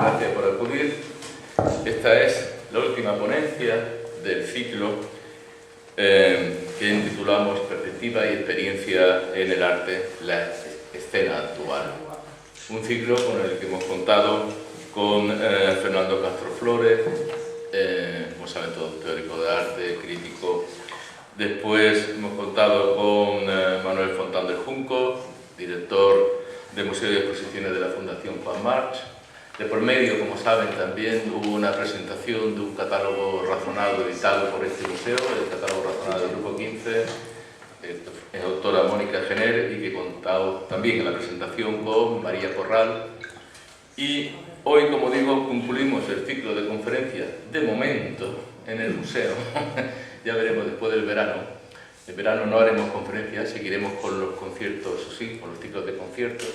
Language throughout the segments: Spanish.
Gracias por acudir. Esta es la última ponencia del ciclo que intitulamos Perspectiva y experiencia en el arte, la escena actual. Un ciclo con el que hemos contado con Fernando Castro Flores, como saben todos, teórico de arte, crítico. Después hemos contado con Manuel Fontán del Junco, director del Museo de Exposiciones de la Fundación Juan March. De por medio, como saben, también hubo una presentación de un catálogo razonado editado por este museo, el catálogo razonado del Grupo 15, es autora Mónica Gener, y que contado también en la presentación con María Corral. Y hoy, como digo, concluimos el ciclo de conferencias de momento en el museo. Ya veremos después del verano. En verano no haremos conferencias, seguiremos con los conciertos, eso sí, con los ciclos de conciertos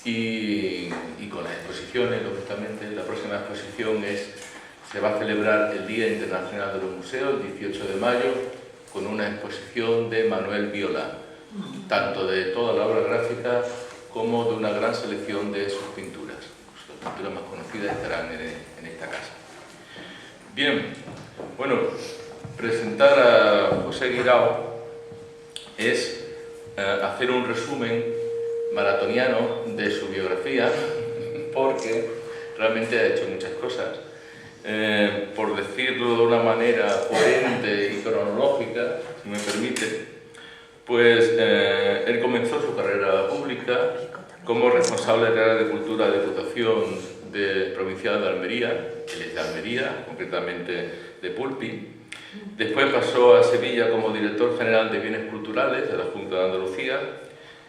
y con las exposiciones, lógicamente. La próxima exposición se va a celebrar el Día Internacional de los Museos, el 18 de mayo, con una exposición de Manuel Viola, tanto de toda la obra gráfica como de una gran selección de sus pinturas. Las pinturas más conocidas estarán en esta casa. Bien, bueno, presentar a José Guirao es hacer un resumen maratoniano de su biografía, porque realmente ha hecho muchas cosas. Por decirlo de una manera coherente y cronológica, si me permite, pues él comenzó su carrera pública como responsable del área de cultura de Diputación Provincial de Almería, él es de Almería, concretamente de Pulpi. Después pasó a Sevilla como director general de Bienes Culturales de la Junta de Andalucía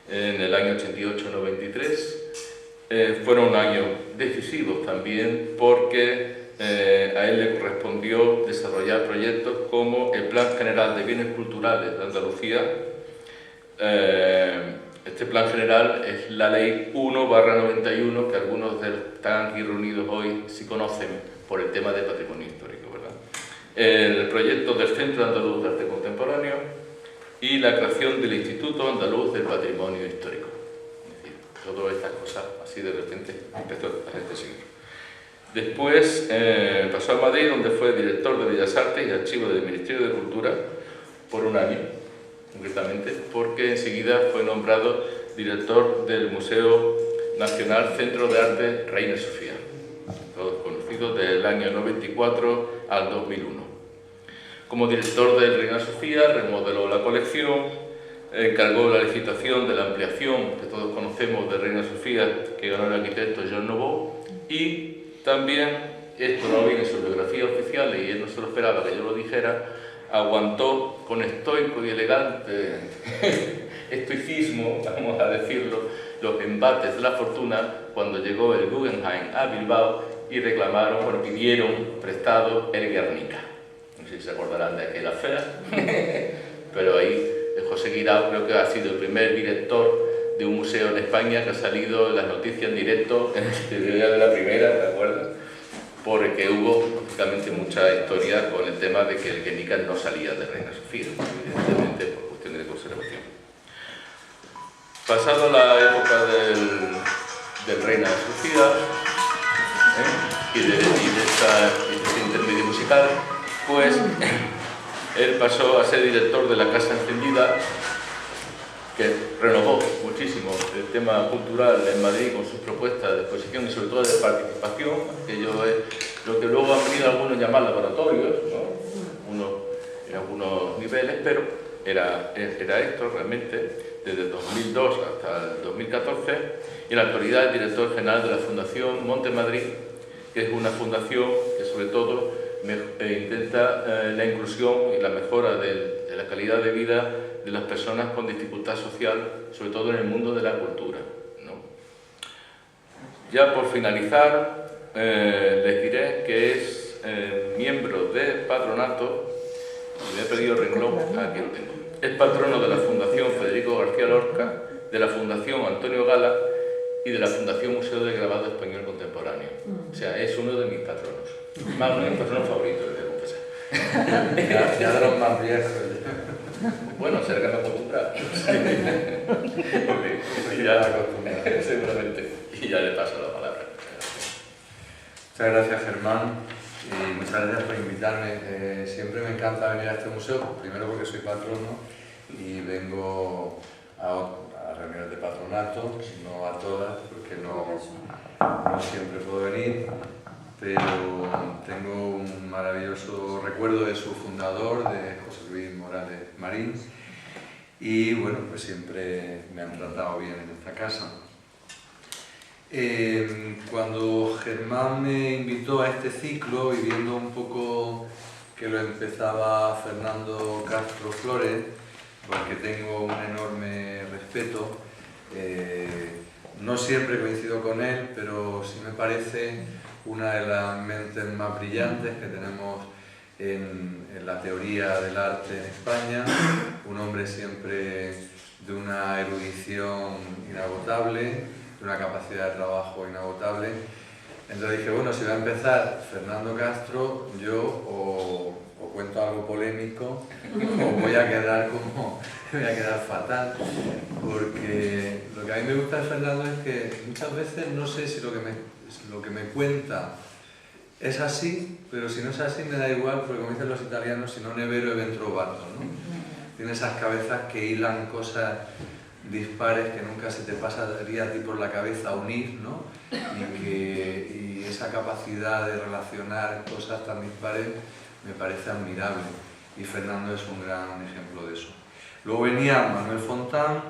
en el año 88-93. Fueron años decisivos también porque a él le correspondió desarrollar proyectos como el Plan General de Bienes Culturales de Andalucía. Este plan general es la Ley 1/91, que algunos que están aquí reunidos hoy sí conocen por el tema de patrimonio histórico, ¿verdad? El proyecto del Centro Andaluz de Arte Contemporáneo y la creación del Instituto Andaluz del Patrimonio Histórico. Es decir, todas estas cosas así de repente empezó a este siglo. Después pasó a Madrid, donde fue director de Bellas Artes y archivo del Ministerio de Cultura por un año, concretamente, porque enseguida fue nombrado director del Museo Nacional Centro de Arte Reina Sofía, todos conocidos, del año 94 al 2001. Como director de Reina Sofía, remodeló la colección, encargó la licitación de la ampliación que todos conocemos de Reina Sofía, que ganó el arquitecto Jean Nouveau, y también, esto no viene en su biografía oficial y él no se lo esperaba que yo lo dijera, aguantó con estoico y elegante estoicismo, vamos a decirlo, los embates de la fortuna cuando llegó el Guggenheim a Bilbao y reclamaron, bueno, pidieron prestado el Guernica. No sé si se acordarán de aquella fea, pero ahí José Guirao creo que ha sido el primer director de un museo en España que ha salido en las noticias en directo en el día de la primera, ¿te acuerdas? Porque hubo, lógicamente, mucha historia con el tema de que el Guernica no salía de Reina Sofía, evidentemente por cuestiones de conservación. Pasado la época del Reina Sofía y de este intermedio musical, pues él pasó a ser director de la Casa Encendida, que renovó muchísimo el tema cultural en Madrid con sus propuestas de exposición y sobre todo de participación, aquello es lo que luego han venido algunos llamar laboratorios, ¿no? En algunos niveles, pero era esto realmente, desde el 2002 hasta el 2014, y en la actualidad es director general de la Fundación Monte Madrid, que es una fundación que sobre todo intenta la inclusión y la mejora de la calidad de vida de las personas con dificultad social, sobre todo en el mundo de la cultura, ¿no? Ya por finalizar, les diré que es miembro de patronato, y me he pedido el renglón, aquí lo tengo. Es patrono de la Fundación Federico García Lorca, de la Fundación Antonio Gala y de la Fundación Museo del Grabado Español Contemporáneo. O sea, es uno de mis patronos. Más de mis patronos favoritos, les voy a confesar. Ya de los más viejos. Bueno, cerca me acostumbrado. Ya, seguramente. Y ya le paso la palabra. Muchas gracias, Germán, y muchas gracias por invitarme. Siempre me encanta venir a este museo, primero porque soy patrono y vengo a reuniones de patronato, no a todas, porque no siempre puedo venir, pero tengo un maravilloso recuerdo de su fundador, de José Luis Morales Marín, y bueno, pues siempre me han tratado bien en esta casa. Cuando Germán me invitó a este ciclo y viendo un poco que lo empezaba Fernando Castro Flores, porque tengo un enorme respeto, no siempre coincido con él, pero sí me parece una de las mentes más brillantes que tenemos en la teoría del arte en España, un hombre siempre de una erudición inagotable, una capacidad de trabajo inagotable. Entonces dije, bueno, si va a empezar Fernando Castro, yo o cuento algo polémico o voy a quedar fatal, porque lo que a mí me gusta de Fernando es que muchas veces no sé si lo que me cuenta es así, pero si no es así me da igual, porque como dicen los italianos, si no ne vero e ben trovato, ¿no? Tiene esas cabezas que hilan cosas dispares que nunca se te pasaría a ti por la cabeza unir, ¿no? Y esa capacidad de relacionar cosas tan dispares me parece admirable, y Fernando es un gran ejemplo de eso. Luego venía Manuel Fontán,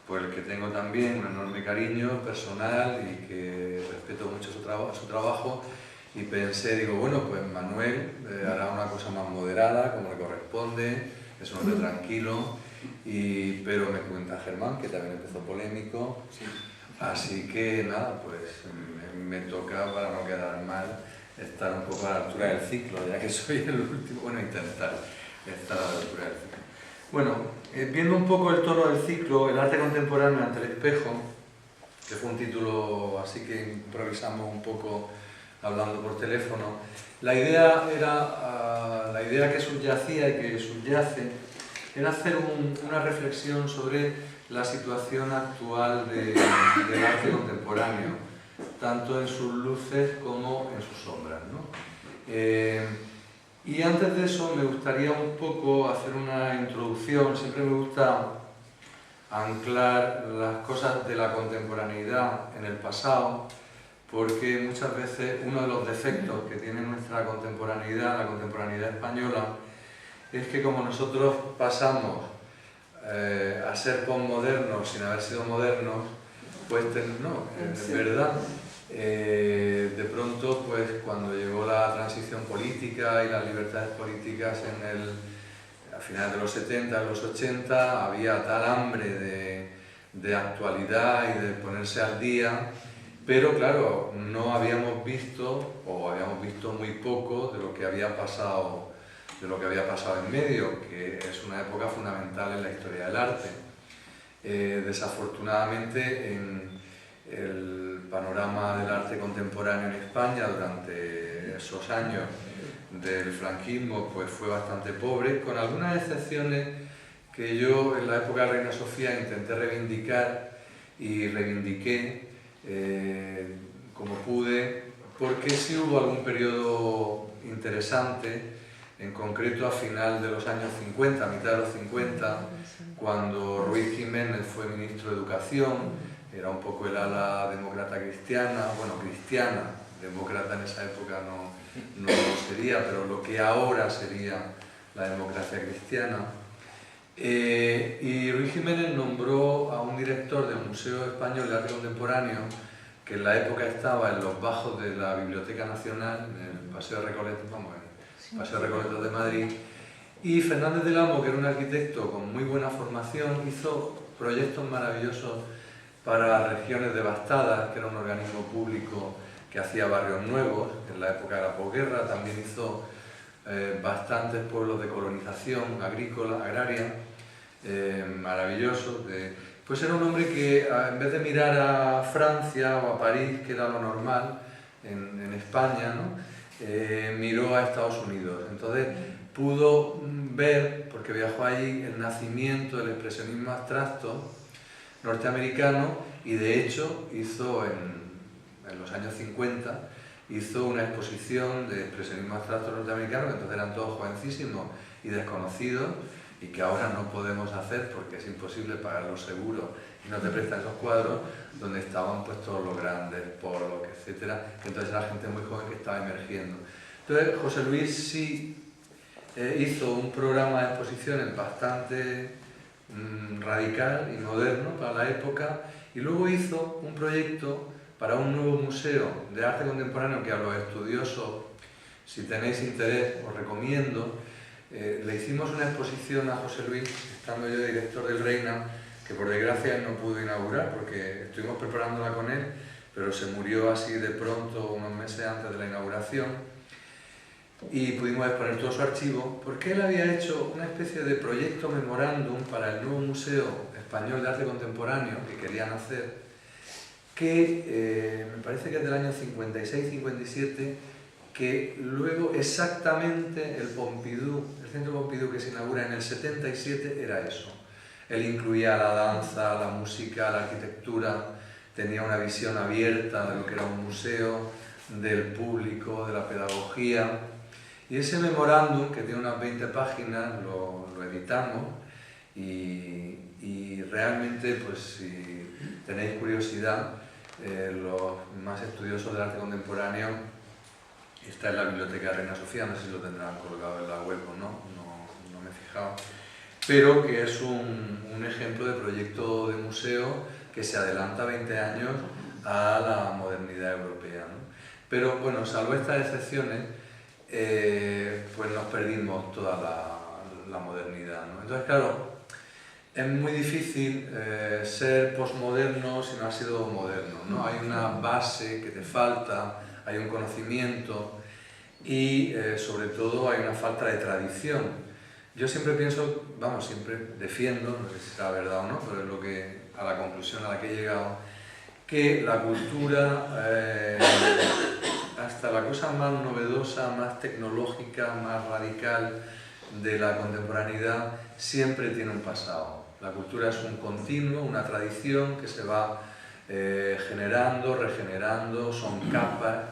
por el que tengo también un enorme cariño personal y que respeto mucho su trabajo, y pensé, digo, bueno, pues Manuel hará una cosa más moderada, como le corresponde, es un hombre tranquilo, pero me cuenta Germán, que también empezó polémico, sí. Así que nada, pues me toca, para no quedar mal, estar un poco a la altura del ciclo, ya que soy el último, bueno, intentar estar a la altura del ciclo. Bueno, viendo un poco el tono del ciclo, el arte contemporáneo ante el espejo, que fue un título así que improvisamos un poco hablando por teléfono, la idea que subyacía y que subyace era hacer una reflexión sobre la situación actual del arte contemporáneo, tanto en sus luces como en sus sombras, ¿no? Y antes de eso me gustaría un poco hacer una introducción. Siempre me gusta anclar las cosas de la contemporaneidad en el pasado, porque muchas veces uno de los defectos que tiene nuestra contemporaneidad, la contemporaneidad española, es que como nosotros pasamos a ser posmodernos sin haber sido modernos, pues no, en verdad, de pronto, pues cuando llegó la transición política y las libertades políticas a finales de los 70, los 80, había tal hambre de actualidad y de ponerse al día, pero claro, no habíamos visto, o habíamos visto muy poco de lo que había pasado en medio, que es una época fundamental en la historia del arte. Desafortunadamente, en el panorama del arte contemporáneo en España durante esos años del franquismo, pues fue bastante pobre, con algunas excepciones que yo en la época de Reina Sofía intenté reivindicar y reivindiqué como pude, porque sí hubo algún periodo interesante, en concreto a final de los años 50, a mitad de los 50, cuando Ruiz Jiménez fue ministro de Educación, era un poco el ala demócrata cristiana, bueno, cristiana, demócrata en esa época no sería, pero lo que ahora sería la democracia cristiana. Y Ruiz Jiménez nombró a un director del Museo Español de Arte Contemporáneo, que en la época estaba en los bajos de la Biblioteca Nacional, en el Paseo de Recoletos de Madrid, y Fernández del Amo, que era un arquitecto con muy buena formación, hizo proyectos maravillosos para regiones devastadas, que era un organismo público que hacía barrios nuevos en la época de la posguerra. También hizo bastantes pueblos de colonización agrícola, agraria, maravillosos. Pues era un hombre que, en vez de mirar a Francia o a París, que era lo normal en España, ¿no? Miró a Estados Unidos. Entonces pudo ver, porque viajó allí, el nacimiento del expresionismo abstracto norteamericano, y de hecho hizo en los años 50 hizo una exposición de expresionismo abstracto norteamericano, que entonces eran todos jovencísimos y desconocidos, y que ahora no podemos hacer porque es imposible pagar los seguros y no te prestan esos cuadros, donde estaban pues todos los grandes, Pollock, etcétera, que entonces era gente muy joven que estaba emergiendo. Entonces José Luis sí hizo un programa de exposiciones bastante radical y moderno para la época, y luego hizo un proyecto para un nuevo museo de arte contemporáneo que a los estudiosos, si tenéis interés, os recomiendo. Le hicimos una exposición a José Luis, estando yo director del Reina, que por desgracia él no pudo inaugurar porque estuvimos preparándola con él, pero se murió así de pronto unos meses antes de la inauguración, y pudimos exponer todo su archivo, porque él había hecho una especie de proyecto memorándum para el nuevo Museo Español de Arte Contemporáneo que querían hacer, que me parece que es del año 56-57, que luego exactamente el Pompidou, el Centro Pompidou que se inaugura en el 77, era eso. Él incluía la danza, la música, la arquitectura, tenía una visión abierta de lo que era un museo, del público, de la pedagogía. Y ese memorándum, que tiene unas 20 páginas, lo editamos, y realmente, pues si tenéis curiosidad, los más estudiosos del arte contemporáneo, está en la Biblioteca de Reina Sofía, no sé si lo tendrán colgado en la web o no me he fijado, pero que es un ejemplo de proyecto de museo que se adelanta 20 años a la modernidad europea, ¿no? Pero bueno, salvo estas excepciones, pues nos perdimos toda la modernidad, ¿no? Entonces, claro, es muy difícil ser posmoderno si no has sido moderno, ¿no? Hay una base que te falta, hay un conocimiento y sobre todo hay una falta de tradición. Yo siempre pienso, vamos, siempre defiendo, no sé si será verdad o no, pero es lo que, a la conclusión a la que he llegado, que la cultura, hasta la cosa más novedosa, más tecnológica, más radical de la contemporaneidad, siempre tiene un pasado. La cultura es un continuo, una tradición que se va generando, regenerando, son capas,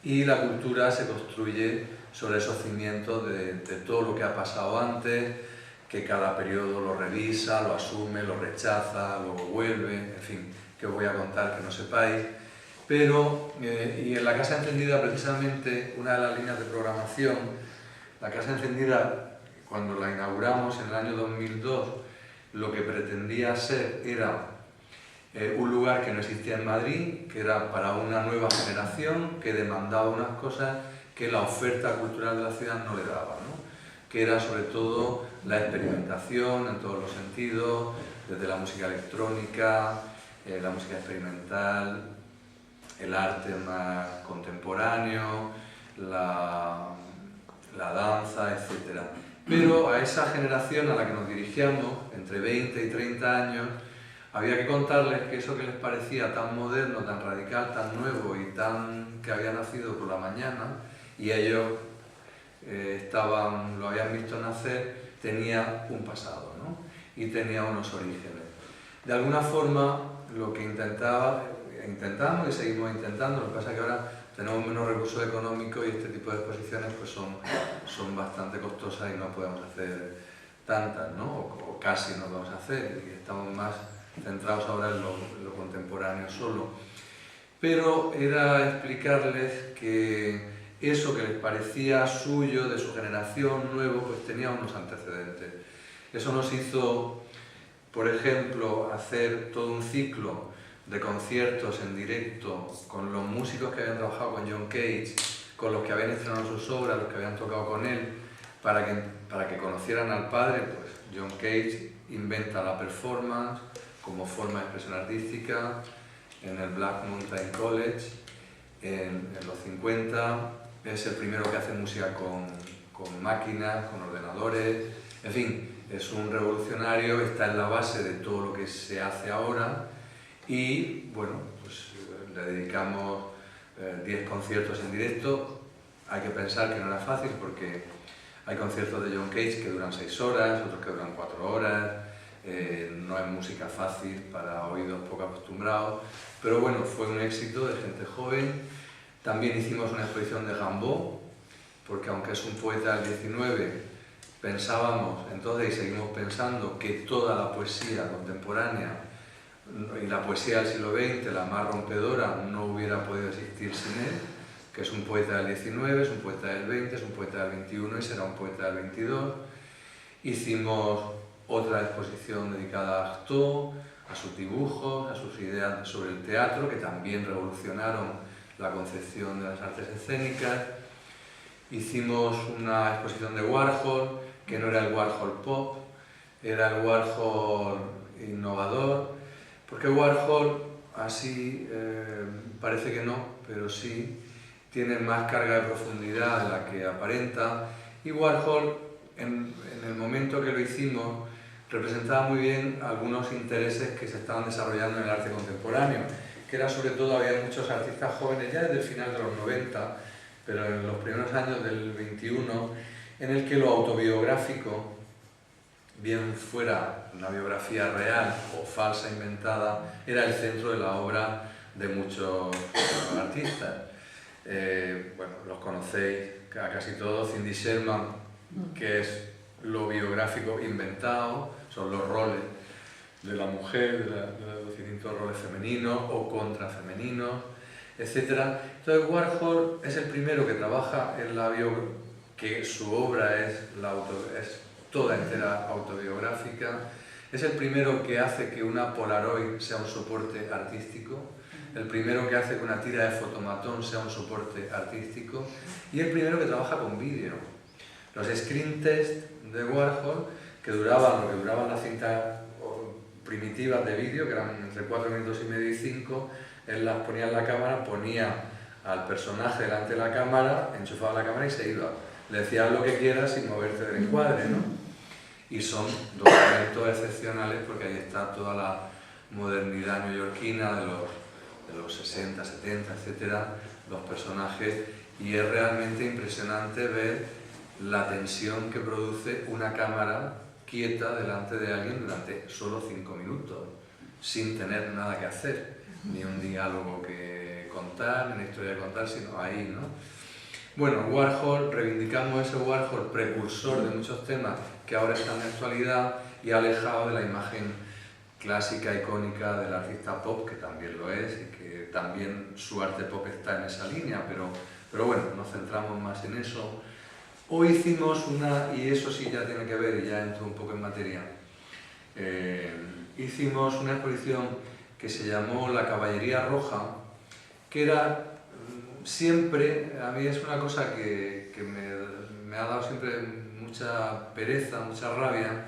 y la cultura se construye sobre esos cimientos de todo lo que ha pasado antes, que cada periodo lo revisa, lo asume, lo rechaza, luego vuelve, en fin, que os voy a contar que no sepáis. Pero, y en la Casa Encendida, precisamente, una de las líneas de programación, la Casa Encendida, cuando la inauguramos en el año 2002, lo que pretendía ser era un lugar que no existía en Madrid, que era para una nueva generación, que demandaba unas cosas que la oferta cultural de la ciudad no le daba, ¿no? Que era sobre todo la experimentación en todos los sentidos, desde la música electrónica, la música experimental, el arte más contemporáneo, la danza, etc. Pero a esa generación a la que nos dirigíamos, entre 20 y 30 años, había que contarles que eso que les parecía tan moderno, tan radical, tan nuevo y tan que había nacido por la mañana, y ellos lo habían visto nacer, tenía un pasado, ¿no? Y tenía unos orígenes. De alguna forma, lo que intentamos y seguimos intentando, lo que pasa es que ahora tenemos menos recursos económicos y este tipo de exposiciones pues son bastante costosas y no podemos hacer tantas, ¿no? O casi no podemos hacer, y estamos más centrados ahora en lo contemporáneo solo. Pero era explicarles que eso que les parecía suyo, de su generación, nuevo, pues tenía unos antecedentes. Eso nos hizo, por ejemplo, hacer todo un ciclo de conciertos en directo con los músicos que habían trabajado con John Cage, con los que habían estrenado sus obras, los que habían tocado con él, para que conocieran al padre. Pues John Cage inventa la performance como forma de expresión artística en el Black Mountain College en los 50. Es el primero que hace música con máquinas, con ordenadores, en fin, es un revolucionario, está en la base de todo lo que se hace ahora, y bueno, pues le dedicamos 10 conciertos en directo. Hay que pensar que no era fácil porque hay conciertos de John Cage que duran 6 horas, otros que duran 4 horas, no es música fácil para oídos poco acostumbrados, pero bueno, fue un éxito de gente joven. También hicimos una exposición de Rimbaud, porque aunque es un poeta del XIX, pensábamos entonces y seguimos pensando que toda la poesía contemporánea y la poesía del siglo XX, la más rompedora, no hubiera podido existir sin él, que es un poeta del XIX, es un poeta del XX, es un poeta del XXI y será un poeta del XXII. Hicimos otra exposición dedicada a Artaud, a sus dibujos, a sus ideas sobre el teatro, que también revolucionaron la concepción de las artes escénicas. Hicimos una exposición de Warhol, que no era el Warhol pop, era el Warhol innovador, porque Warhol, así parece que no, pero sí, tiene más carga de profundidad de la que aparenta, y Warhol, en el momento que lo hicimos, representaba muy bien algunos intereses que se estaban desarrollando en el arte contemporáneo, que era sobre todo, había muchos artistas jóvenes ya desde el final de los 90, pero en los primeros años del 21, en el que lo autobiográfico, bien fuera una biografía real o falsa, inventada, era el centro de la obra de muchos artistas. Bueno, los conocéis casi todos, Cindy Sherman, que es lo biográfico inventado, son los roles de la mujer, de los distintos roles femeninos o contrafemeninos, etc. Entonces Warhol es el primero que trabaja en la que su obra es toda entera autobiográfica, es el primero que hace que una Polaroid sea un soporte artístico, el primero que hace que una tira de fotomatón sea un soporte artístico y el primero que trabaja con vídeo. Los screen test de Warhol, que duraban lo que duraban las cintas primitivas de vídeo, que eran entre 4 minutos y medio y 5, él las ponía en la cámara, ponía al personaje delante de la cámara, enchufaba la cámara y se iba. Le decía lo que quieras sin moverte del encuadre, ¿no? Y son documentos excepcionales porque ahí está toda la modernidad neoyorquina de los 60, 70, etcétera, los personajes, y es realmente impresionante ver la tensión que produce una cámara quieta delante de alguien durante solo 5 minutos, sin tener nada que hacer, ni un diálogo que contar, ni una historia que contar, sino ahí, ¿no? Bueno, Warhol, reivindicamos ese Warhol precursor de muchos temas que ahora están en actualidad y alejado de la imagen clásica, icónica del artista pop, que también lo es y que también su arte pop está en esa línea, pero bueno, nos centramos más en eso. Hoy hicimos una, y eso sí ya tiene que ver, y ya entro un poco en materia, hicimos una exposición que se llamó La Caballería Roja, que era siempre, a mí es una cosa que me ha dado siempre mucha pereza, mucha rabia,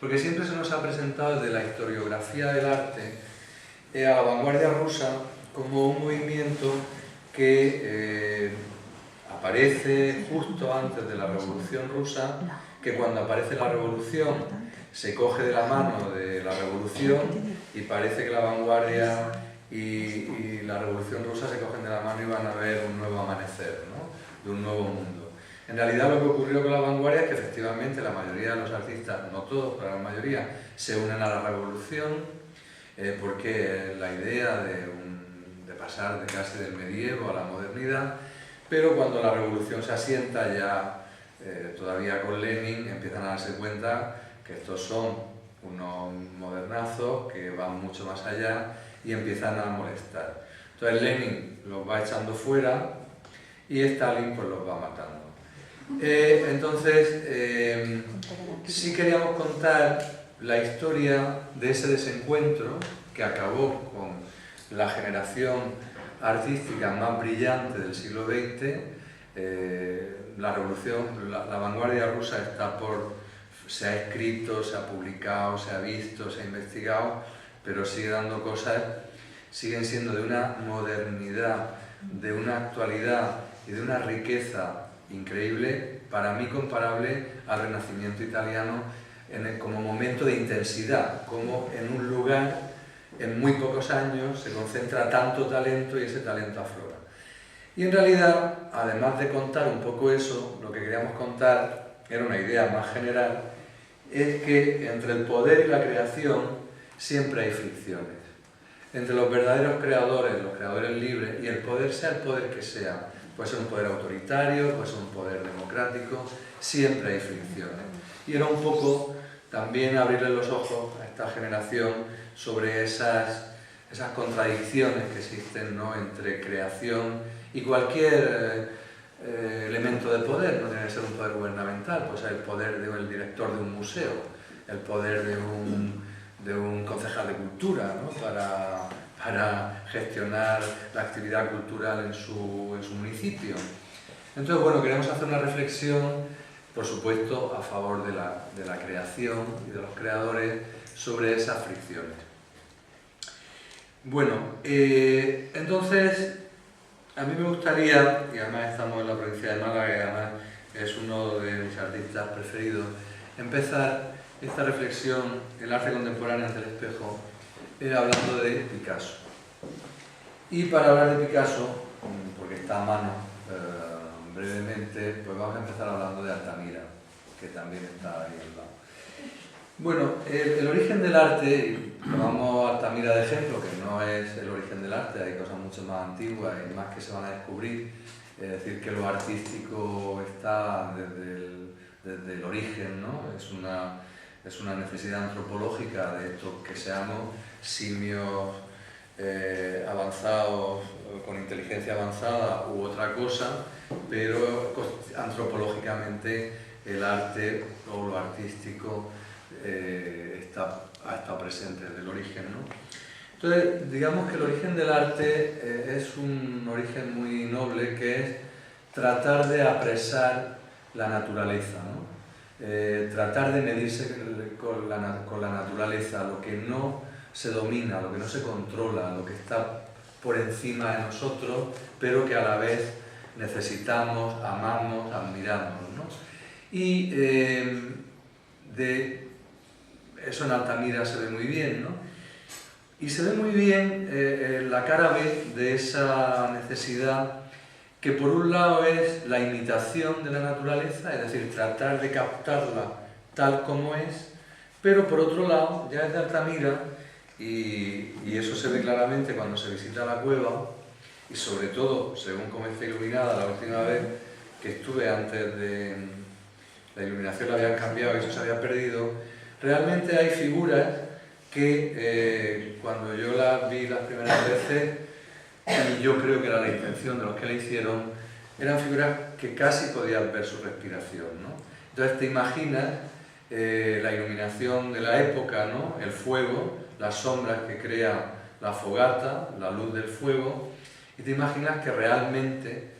porque siempre se nos ha presentado desde la historiografía del arte a la vanguardia rusa como un movimiento que aparece justo antes de la Revolución Rusa, que cuando aparece la Revolución se coge de la mano de la Revolución y parece que la vanguardia y la Revolución Rusa se cogen de la mano y van a ver un nuevo amanecer, ¿no? De un nuevo mundo. En realidad lo que ocurrió con la vanguardia es que efectivamente la mayoría de los artistas, no todos, pero la mayoría, se unen a la Revolución, porque la idea de pasar de casi del medievo a la modernidad, pero cuando la Revolución se asienta ya, todavía con Lenin, empiezan a darse cuenta que estos son unos modernazos que van mucho más allá y empiezan a molestar. Entonces Lenin los va echando fuera y Stalin pues los va matando. Entonces, sí queríamos contar la historia de ese desencuentro que acabó con la generación artística más brillante del siglo XX. La revolución, la vanguardia rusa se ha escrito, se ha publicado, se ha visto, se ha investigado, pero sigue dando cosas, siguen siendo de una modernidad, de una actualidad y de una riqueza increíble, para mí comparable al Renacimiento italiano como momento de intensidad, como en un lugar, en muy pocos años, se concentra tanto talento y ese talento aflora. Y en realidad, además de contar un poco eso, lo que queríamos contar era una idea más general, es que entre el poder y la creación siempre hay fricciones. entre los verdaderos creadores, los creadores libres, y el poder, sea el poder que sea, puede ser un poder autoritario, puede ser un poder democrático, siempre hay fricciones. Y era un poco también abrirle los ojos a esta generación sobre esas contradicciones que existen, ¿no?, entre creación y cualquier elemento de poder. No tiene que ser un poder gubernamental, puede ser el poder del director de un museo, el poder de un concejal de cultura, ¿no?, para gestionar la actividad cultural en su municipio. Entonces, bueno, queremos hacer una reflexión, por supuesto, a favor de la creación y de los creadores sobre esas fricciones. Bueno, entonces, a mí me gustaría, y además estamos en la provincia de Málaga, y además es uno de mis artistas preferidos, empezar esta reflexión, el arte contemporáneo ante el espejo, hablando de Picasso. Y para hablar de Picasso, porque está a mano, brevemente, pues vamos a empezar hablando de Altamira, que también está ahí al lado. Bueno, el origen del arte, tomamos Altamira de ejemplo, que no es el origen del arte, hay cosas mucho más antiguas y más que se van a descubrir, es decir, que lo artístico está desde el origen, ¿no? Es una necesidad antropológica de esto, que seamos simios avanzados, con inteligencia avanzada u otra cosa, pero antropológicamente el arte o lo artístico ha estado presente desde el origen, ¿no? Entonces, digamos que el origen del arte es un origen muy noble, que es tratar de apresar la naturaleza, ¿no? Tratar de medirse con la naturaleza, lo que no se domina, lo que no se controla, lo que está por encima de nosotros, pero que a la vez necesitamos, amamos, admiramos, ¿no? Y de eso en Altamira se ve muy bien, ¿no? Y se ve muy bien la cara B de esa necesidad, que por un lado es la imitación de la naturaleza, es decir, tratar de captarla tal como es, pero por otro lado, ya desde Altamira, y eso se ve claramente cuando se visita la cueva, y sobre todo, según cómo está iluminada la última vez que estuve, antes de la iluminación la habían cambiado y eso se había perdido, realmente hay figuras que cuando yo las vi las primeras veces, y yo creo que era la intención de los que la hicieron, eran figuras que casi podías ver su respiración, ¿no? Entonces te imaginas la iluminación de la época, ¿no?, el fuego, las sombras que crea la fogata, la luz del fuego, y te imaginas que realmente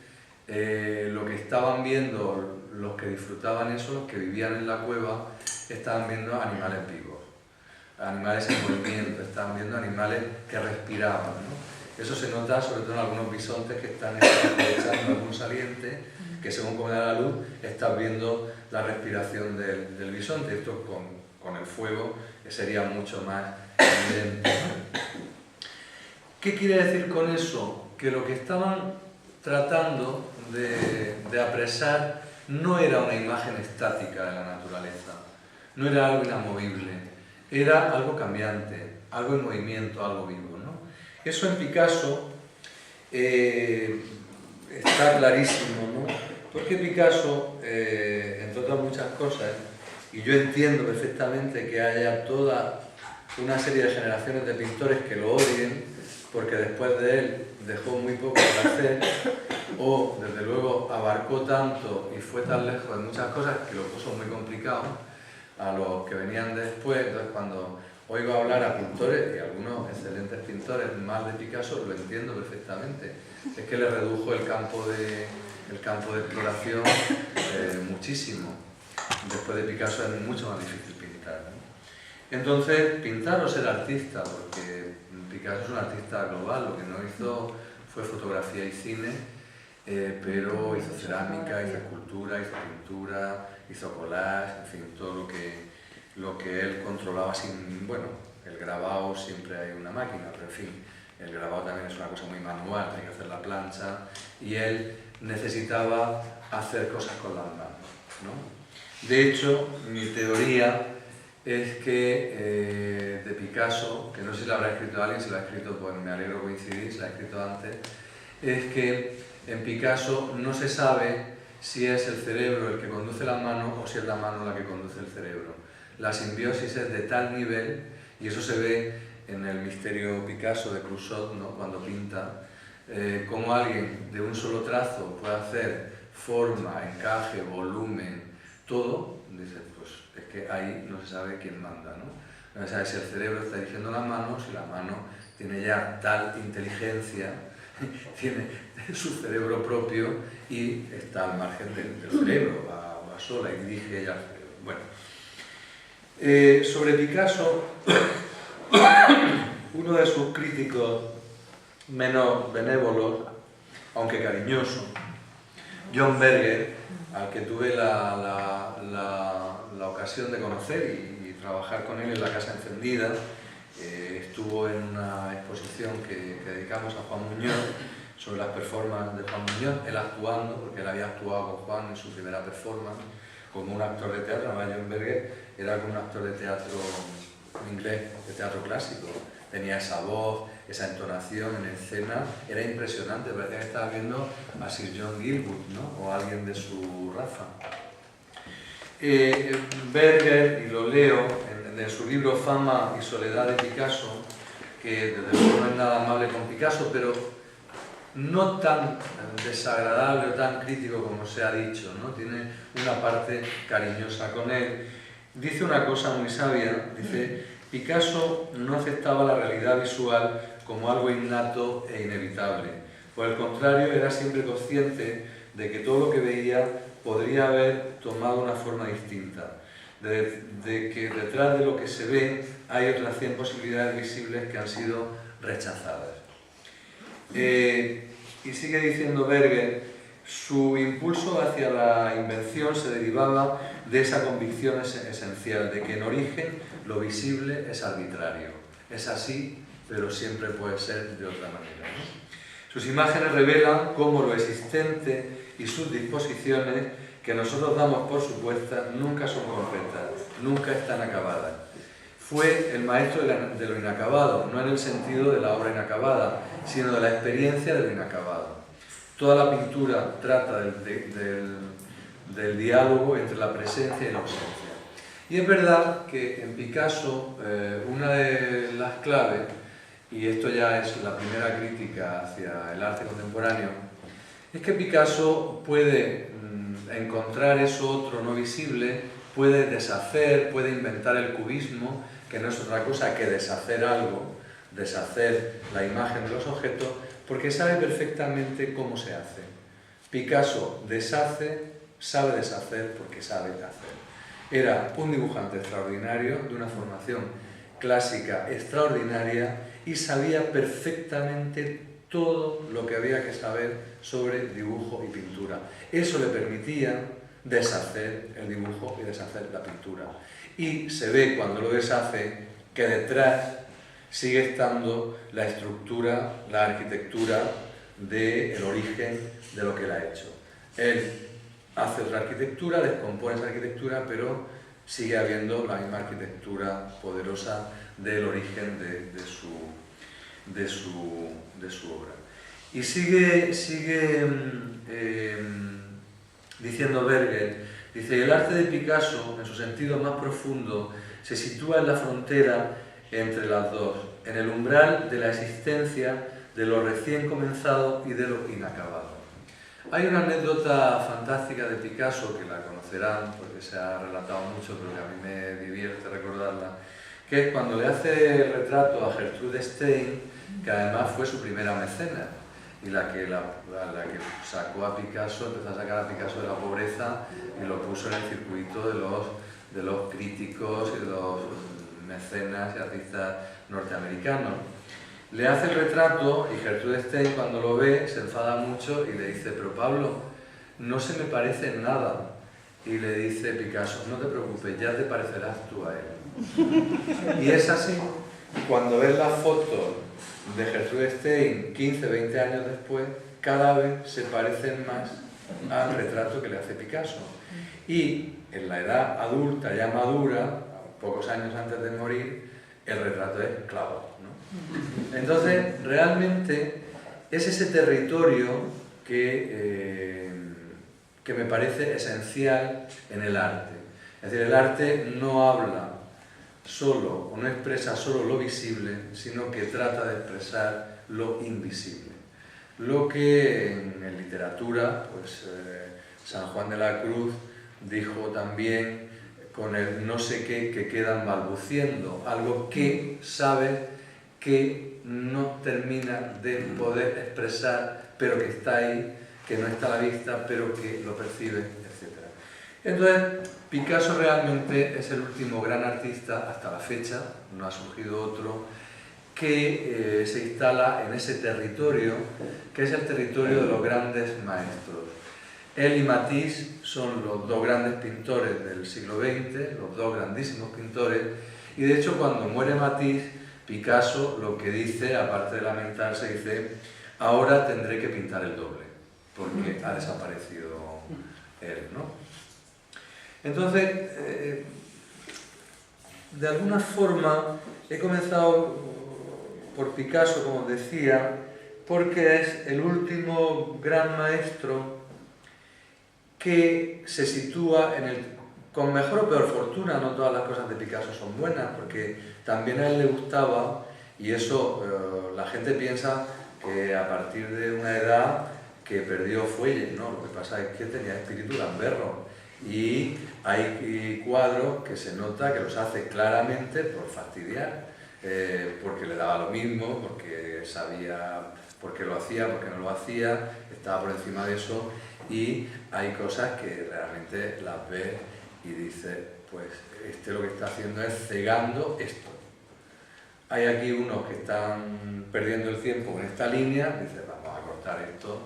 lo que estaban viendo los que disfrutaban eso, los que vivían en la cueva, estaban viendo animales vivos, animales en movimiento, estaban viendo animales que respiraban, ¿no? Eso se nota sobre todo en algunos bisontes que están aprovechando algún saliente, que según cómo da la luz, estás viendo la respiración del bisonte. Esto con el fuego sería mucho más evidente, ¿no? ¿Qué quiere decir con eso? Que lo que estaban tratando de apresar no era una imagen estática de la naturaleza, no era algo inamovible, era algo cambiante, algo en movimiento, algo vivo, ¿no? Eso en Picasso está clarísimo, ¿no? Porque Picasso, entre otras muchas cosas, y yo entiendo perfectamente que haya toda una serie de generaciones de pintores que lo odien, porque después de él dejó muy poco que hacer, o desde luego abarcó tanto y fue tan lejos de muchas cosas que lo puso muy complicado a los que venían después. Entonces, cuando oigo hablar a pintores, y algunos excelentes pintores, más de Picasso, lo entiendo perfectamente. Es que le redujo el campo de exploración muchísimo. Después de Picasso es mucho más difícil pintar, ¿no? Entonces, pintar o ser artista, porque Picasso es un artista global, lo que no hizo fue fotografía y cine, pero hizo cerámica, hizo escultura, hizo pintura, hizo collage, en fin, todo lo que él controlaba sin... Bueno, el grabado siempre hay una máquina, pero en fin, el grabado también es una cosa muy manual, hay que hacer la plancha, y él necesitaba hacer cosas con las manos, ¿no? De hecho, mi teoría es que de Picasso, que no sé si lo habrá escrito alguien, si lo ha escrito, pues me alegro coincidir, si lo ha escrito antes, es que en Picasso no se sabe si es el cerebro el que conduce la mano o si es la mano la que conduce el cerebro. La simbiosis es de tal nivel, y eso se ve en el misterio Picasso de Clusot, ¿no? Cuando pinta, cómo alguien de un solo trazo puede hacer forma, encaje, volumen, todo, dice, pues es que ahí no se sabe quién manda, ¿no? No se sabe si el cerebro está dirigiendo la mano, si la mano tiene ya tal inteligencia, tiene su cerebro propio y está al margen del cerebro, va sola y dirige ella al cerebro. Bueno, sobre Picasso, uno de sus críticos menos benévolos, aunque cariñoso, John Berger, al que tuve la ocasión de conocer y trabajar con él en la Casa Encendida, estuvo en una exposición que dedicamos a Juan Muñoz sobre las performances de Juan Muñoz, él actuando, porque él había actuado con Juan en su primera performance como un actor de teatro. Además, John Berger era como un actor de teatro inglés, de teatro clásico, tenía esa voz, esa entonación en escena, era impresionante, parecía que estaba viendo a Sir John Gielgud, ¿no? O a alguien de su raza. Berger, y lo leo en su libro Fama y Soledad de Picasso, que desde luego no es nada amable con Picasso, pero no tan desagradable o tan crítico como se ha dicho, ¿no? Tiene una parte cariñosa con él. Dice una cosa muy sabia, dice: Picasso no aceptaba la realidad visual como algo innato e inevitable. Por el contrario, era siempre consciente de que todo lo que veía podría haber tomado una forma distinta, de que detrás de lo que se ve hay otras 100 posibilidades visibles que han sido rechazadas. Y sigue diciendo Berger, su impulso hacia la invención se derivaba de esa convicción esencial, de que en origen lo visible es arbitrario. Es así, pero siempre puede ser de otra manera, ¿no? Sus imágenes revelan cómo lo existente y sus disposiciones, que nosotros damos por supuestas, nunca son completas, nunca están acabadas. Fue el maestro de lo inacabado, no en el sentido de la obra inacabada, sino de la experiencia de lo inacabado. Toda la pintura trata del diálogo entre la presencia y la ausencia. Y es verdad que en Picasso una de las claves, y esto ya es la primera crítica hacia el arte contemporáneo, es que Picasso puede encontrar eso otro no visible, puede deshacer, puede inventar el cubismo, que no es otra cosa que deshacer algo, deshacer la imagen de los objetos, porque sabe perfectamente cómo se hace. Picasso deshace, sabe deshacer porque sabe hacer. Era un dibujante extraordinario, de una formación clásica extraordinaria, y sabía perfectamente todo lo que había que saber sobre dibujo y pintura. Eso le permitía deshacer el dibujo y deshacer la pintura. Y se ve cuando lo deshace que detrás sigue estando la estructura, la arquitectura del origen de lo que él ha hecho. Él hace otra arquitectura, descompone esa arquitectura, pero sigue habiendo la misma arquitectura poderosa del origen de su obra. Y sigue diciendo Berger, dice: el arte de Picasso, en su sentido más profundo, se sitúa en la frontera entre las dos, en el umbral de la existencia, de lo recién comenzado y de lo inacabado. Hay una anécdota fantástica de Picasso, que la conocerán porque se ha relatado mucho, pero que a mí me divierte recordarla, que es cuando le hace el retrato a Gertrude Stein, que además fue su primera mecenas, y la que sacó a Picasso, empezó a sacar a Picasso de la pobreza y lo puso en el circuito de los críticos y de los mecenas y artistas norteamericanos. Le hace el retrato y Gertrude Stein, cuando lo ve, se enfada mucho y le dice: pero Pablo, no se me parece en nada. Y le dice Picasso: no te preocupes, ya te parecerás tú a él. Y es así. Cuando ves las fotos de Gertrude Stein 15, 20 años después, cada vez se parecen más al retrato que le hace Picasso. Y en la edad adulta, ya madura, pocos años antes de morir, el retrato es clavo, ¿no? Entonces, realmente es ese territorio que me parece esencial en el arte. Es decir, el arte no habla solo o no expresa solo lo visible, sino que trata de expresar lo invisible. Lo que en literatura, pues San Juan de la Cruz dijo también con el no sé qué que quedan balbuciendo, algo que sabe que no termina de poder expresar, pero que está ahí, que no está a la vista, pero que lo percibe, etc. Entonces, Picasso realmente es el último gran artista hasta la fecha, no ha surgido otro, que se instala en ese territorio, que es el territorio de los grandes maestros. Él y Matisse son los dos grandes pintores del siglo XX, los dos grandísimos pintores, y de hecho cuando muere Matisse, Picasso lo que dice, aparte de lamentarse, dice: ahora tendré que pintar el doble, porque ha desaparecido él, ¿no? Entonces, de alguna forma, he comenzado por Picasso, como os decía, porque es el último gran maestro que se sitúa en el, con mejor o peor fortuna, no todas las cosas de Picasso son buenas, porque también a él le gustaba, y eso la gente piensa que a partir de una edad que perdió fuelle, ¿no? Lo que pasa es que tenía espíritu gamberro, y hay cuadros que se nota que los hace claramente por fastidiar, porque le daba lo mismo, porque sabía por qué lo hacía, por qué no lo hacía, estaba por encima de eso, y hay cosas que realmente las ves y dices, pues lo que está haciendo es cegando esto. Hay aquí unos que están perdiendo el tiempo en esta línea, dices, vamos a cortar esto.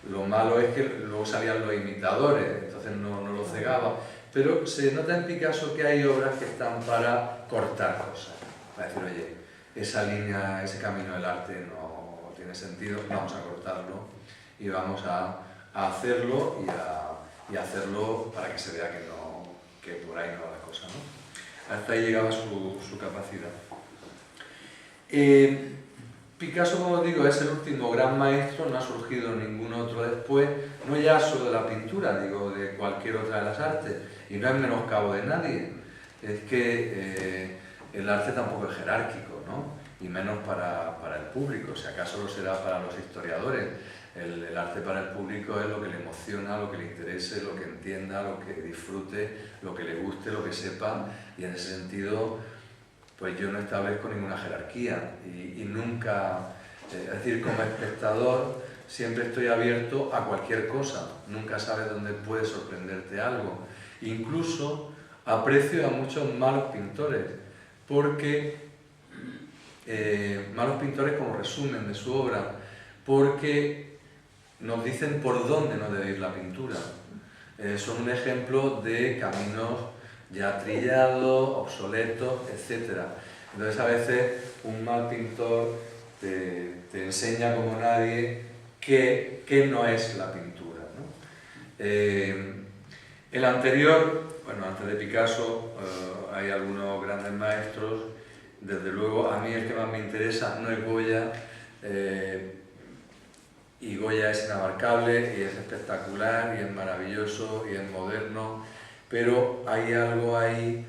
Lo malo es que luego salían los imitadores, entonces no lo cegaba. Pero se nota en Picasso que hay obras que están para cortar cosas, para decir, oye, esa línea, ese camino del arte no tiene sentido, vamos a cortarlo y vamos a hacerlo y hacerlo para que se vea que por ahí no va la cosa, ¿no? Hasta ahí llegaba su capacidad. Picasso, como os digo, es el último gran maestro, no ha surgido ningún otro después, no ya solo de la pintura, digo, de cualquier otra de las artes, y no es menoscabo de nadie, es que el arte tampoco es jerárquico, ¿no? Y menos para el público, si acaso lo será para los historiadores. El arte para el público es lo que le emociona, lo que le interese, lo que entienda, lo que disfrute, lo que le guste, lo que sepa, y en ese sentido pues yo no establezco ninguna jerarquía y nunca, es decir, como espectador siempre estoy abierto a cualquier cosa, nunca sabes dónde puede sorprenderte algo. Incluso aprecio a muchos malos pintores, porque malos pintores como resumen de su obra, porque nos dicen por dónde no debe ir la pintura. Son un ejemplo de caminos ya trillados, obsoletos, etc. Entonces a veces un mal pintor te enseña como nadie qué no es la pintura, ¿no? El anterior, bueno, antes de Picasso hay algunos grandes maestros, desde luego a mí el que más me interesa no es Goya, y Goya es inabarcable y es espectacular y es maravilloso y es moderno, pero hay algo ahí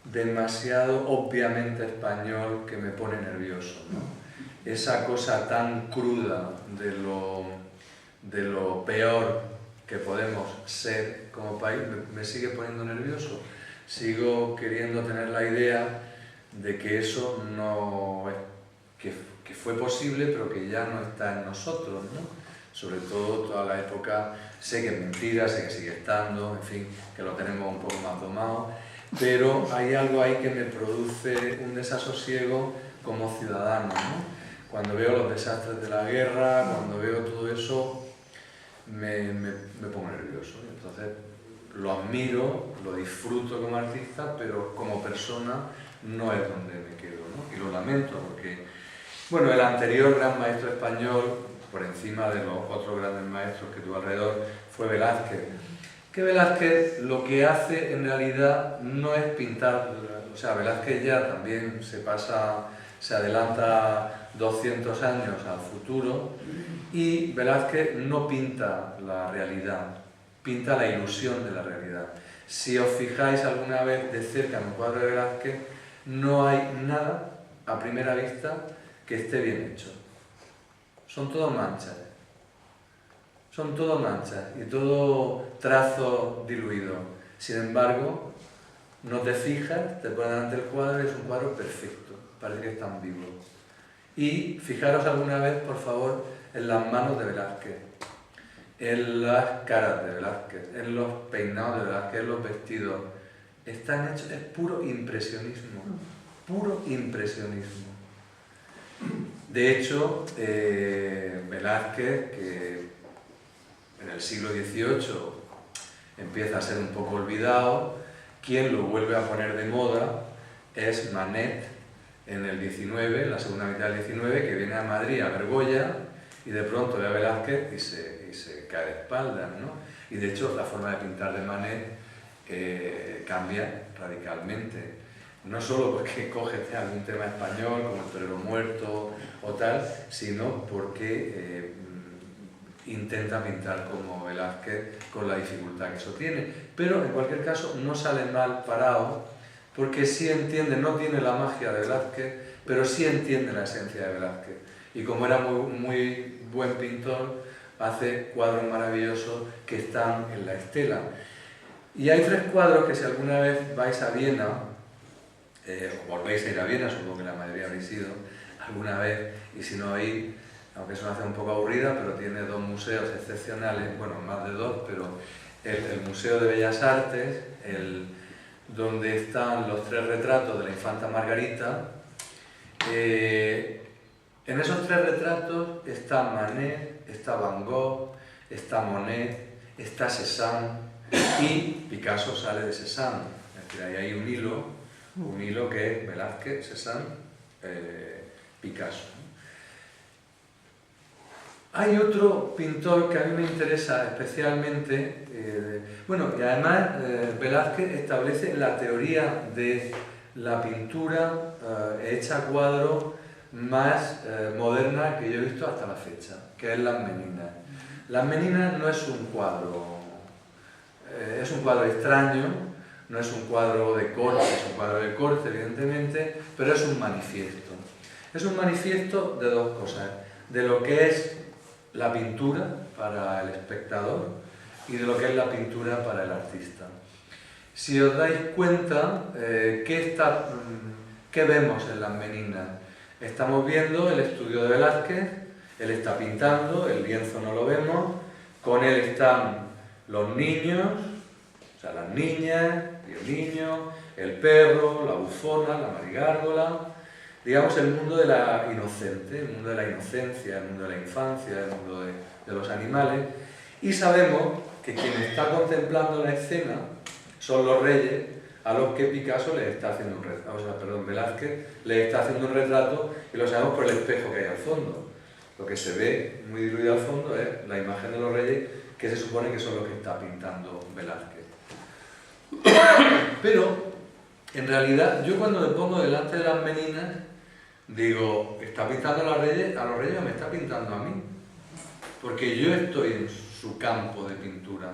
demasiado obviamente español que me pone nervioso, ¿no? Esa cosa tan cruda de lo peor que podemos ser como país me sigue poniendo nervioso. Sigo queriendo tener la idea de que eso no es, que fue posible, pero que ya no está en nosotros, ¿no? Sobre todo toda la época, sé que es mentira, sé que sigue estando, en fin, que lo tenemos un poco más domado, pero hay algo ahí que me produce un desasosiego como ciudadano, ¿no? Cuando veo los desastres de la guerra, cuando veo todo eso, me pongo nervioso. Entonces lo admiro, lo disfruto como artista, pero como persona no es donde me quedo, ¿no? Y lo lamento porque, bueno, el anterior gran maestro español, por encima de los otros grandes maestros que tuvo alrededor, fue Velázquez. que Velázquez lo que hace en realidad no es pintar, o sea, Velázquez ya también se adelanta 200 años al futuro, y Velázquez no pinta la realidad, pinta la ilusión de la realidad. Si os fijáis alguna vez de cerca en un cuadro de Velázquez, no hay nada a primera vista que esté bien hecho. Son todo manchas. Son todo manchas y todo trazo diluido. Sin embargo, no te fijas, te pones delante del cuadro y es un cuadro perfecto. Parece que están vivos. Y fijaros alguna vez, por favor, en las manos de Velázquez, en las caras de Velázquez, en los peinados de Velázquez, en los vestidos. Están hechos, es puro impresionismo. Puro impresionismo. De hecho, Velázquez, que en el siglo XVIII empieza a ser un poco olvidado, quien lo vuelve a poner de moda es Manet en el XIX, en la segunda mitad del XIX, que viene a Madrid a ver Goya y de pronto ve a Velázquez y se cae de espaldas, ¿no? Y de hecho la forma de pintar de Manet cambia radicalmente. No solo porque coge algún tema español, como el torero muerto o tal, sino porque intenta pintar como Velázquez con la dificultad que eso tiene. Pero en cualquier caso no sale mal parado, porque sí entiende, no tiene la magia de Velázquez, pero sí entiende la esencia de Velázquez. Y como era muy buen pintor, hace cuadros maravillosos que están en la estela. Y hay 3 cuadros que si alguna vez vais a Viena, o volvéis a ir a Viena, supongo que la mayoría habéis ido alguna vez, y si no ahí, aunque es una ciudad un poco aburrida, pero tiene 2 museos excepcionales, bueno, más de 2, pero el Museo de Bellas Artes, donde están los 3 retratos de la infanta Margarita. En esos 3 retratos está Manet, está Van Gogh, está Monet, está Cézanne, y Picasso sale de Cézanne. Es decir, ahí hay un hilo que es Velázquez, Cézanne, Picasso. Hay otro pintor que a mí me interesa especialmente, y además Velázquez establece la teoría de la pintura hecha a cuadro más moderna que yo he visto hasta la fecha, que es Las Meninas. Las Meninas no es un cuadro, es un cuadro extraño, no es un cuadro de corte, es un cuadro de corte evidentemente, pero es un manifiesto. Es un manifiesto de 2 cosas, de lo que es la pintura para el espectador y de lo que es la pintura para el artista. Si os dais cuenta, ¿qué vemos en Las Meninas? Estamos viendo el estudio de Velázquez, él está pintando, el lienzo no lo vemos, con él están los niños, o sea, las niñas y el niño, el perro, la bufona, la marigárgola, digamos el mundo de la inocente, el mundo de la inocencia, el mundo de la infancia, el mundo de los animales, y sabemos que quien está contemplando la escena son los reyes a los que Picasso les está haciendo un retrato, Velázquez les está haciendo un retrato, y lo sabemos por el espejo que hay al fondo. Lo que se ve muy diluido al fondo es la imagen de los reyes, que se supone que son los que está pintando Velázquez. Pero, en realidad, yo cuando me pongo delante de Las Meninas, digo, ¿está pintando a los reyes o me está pintando a mí? Porque yo estoy en su campo de pintura.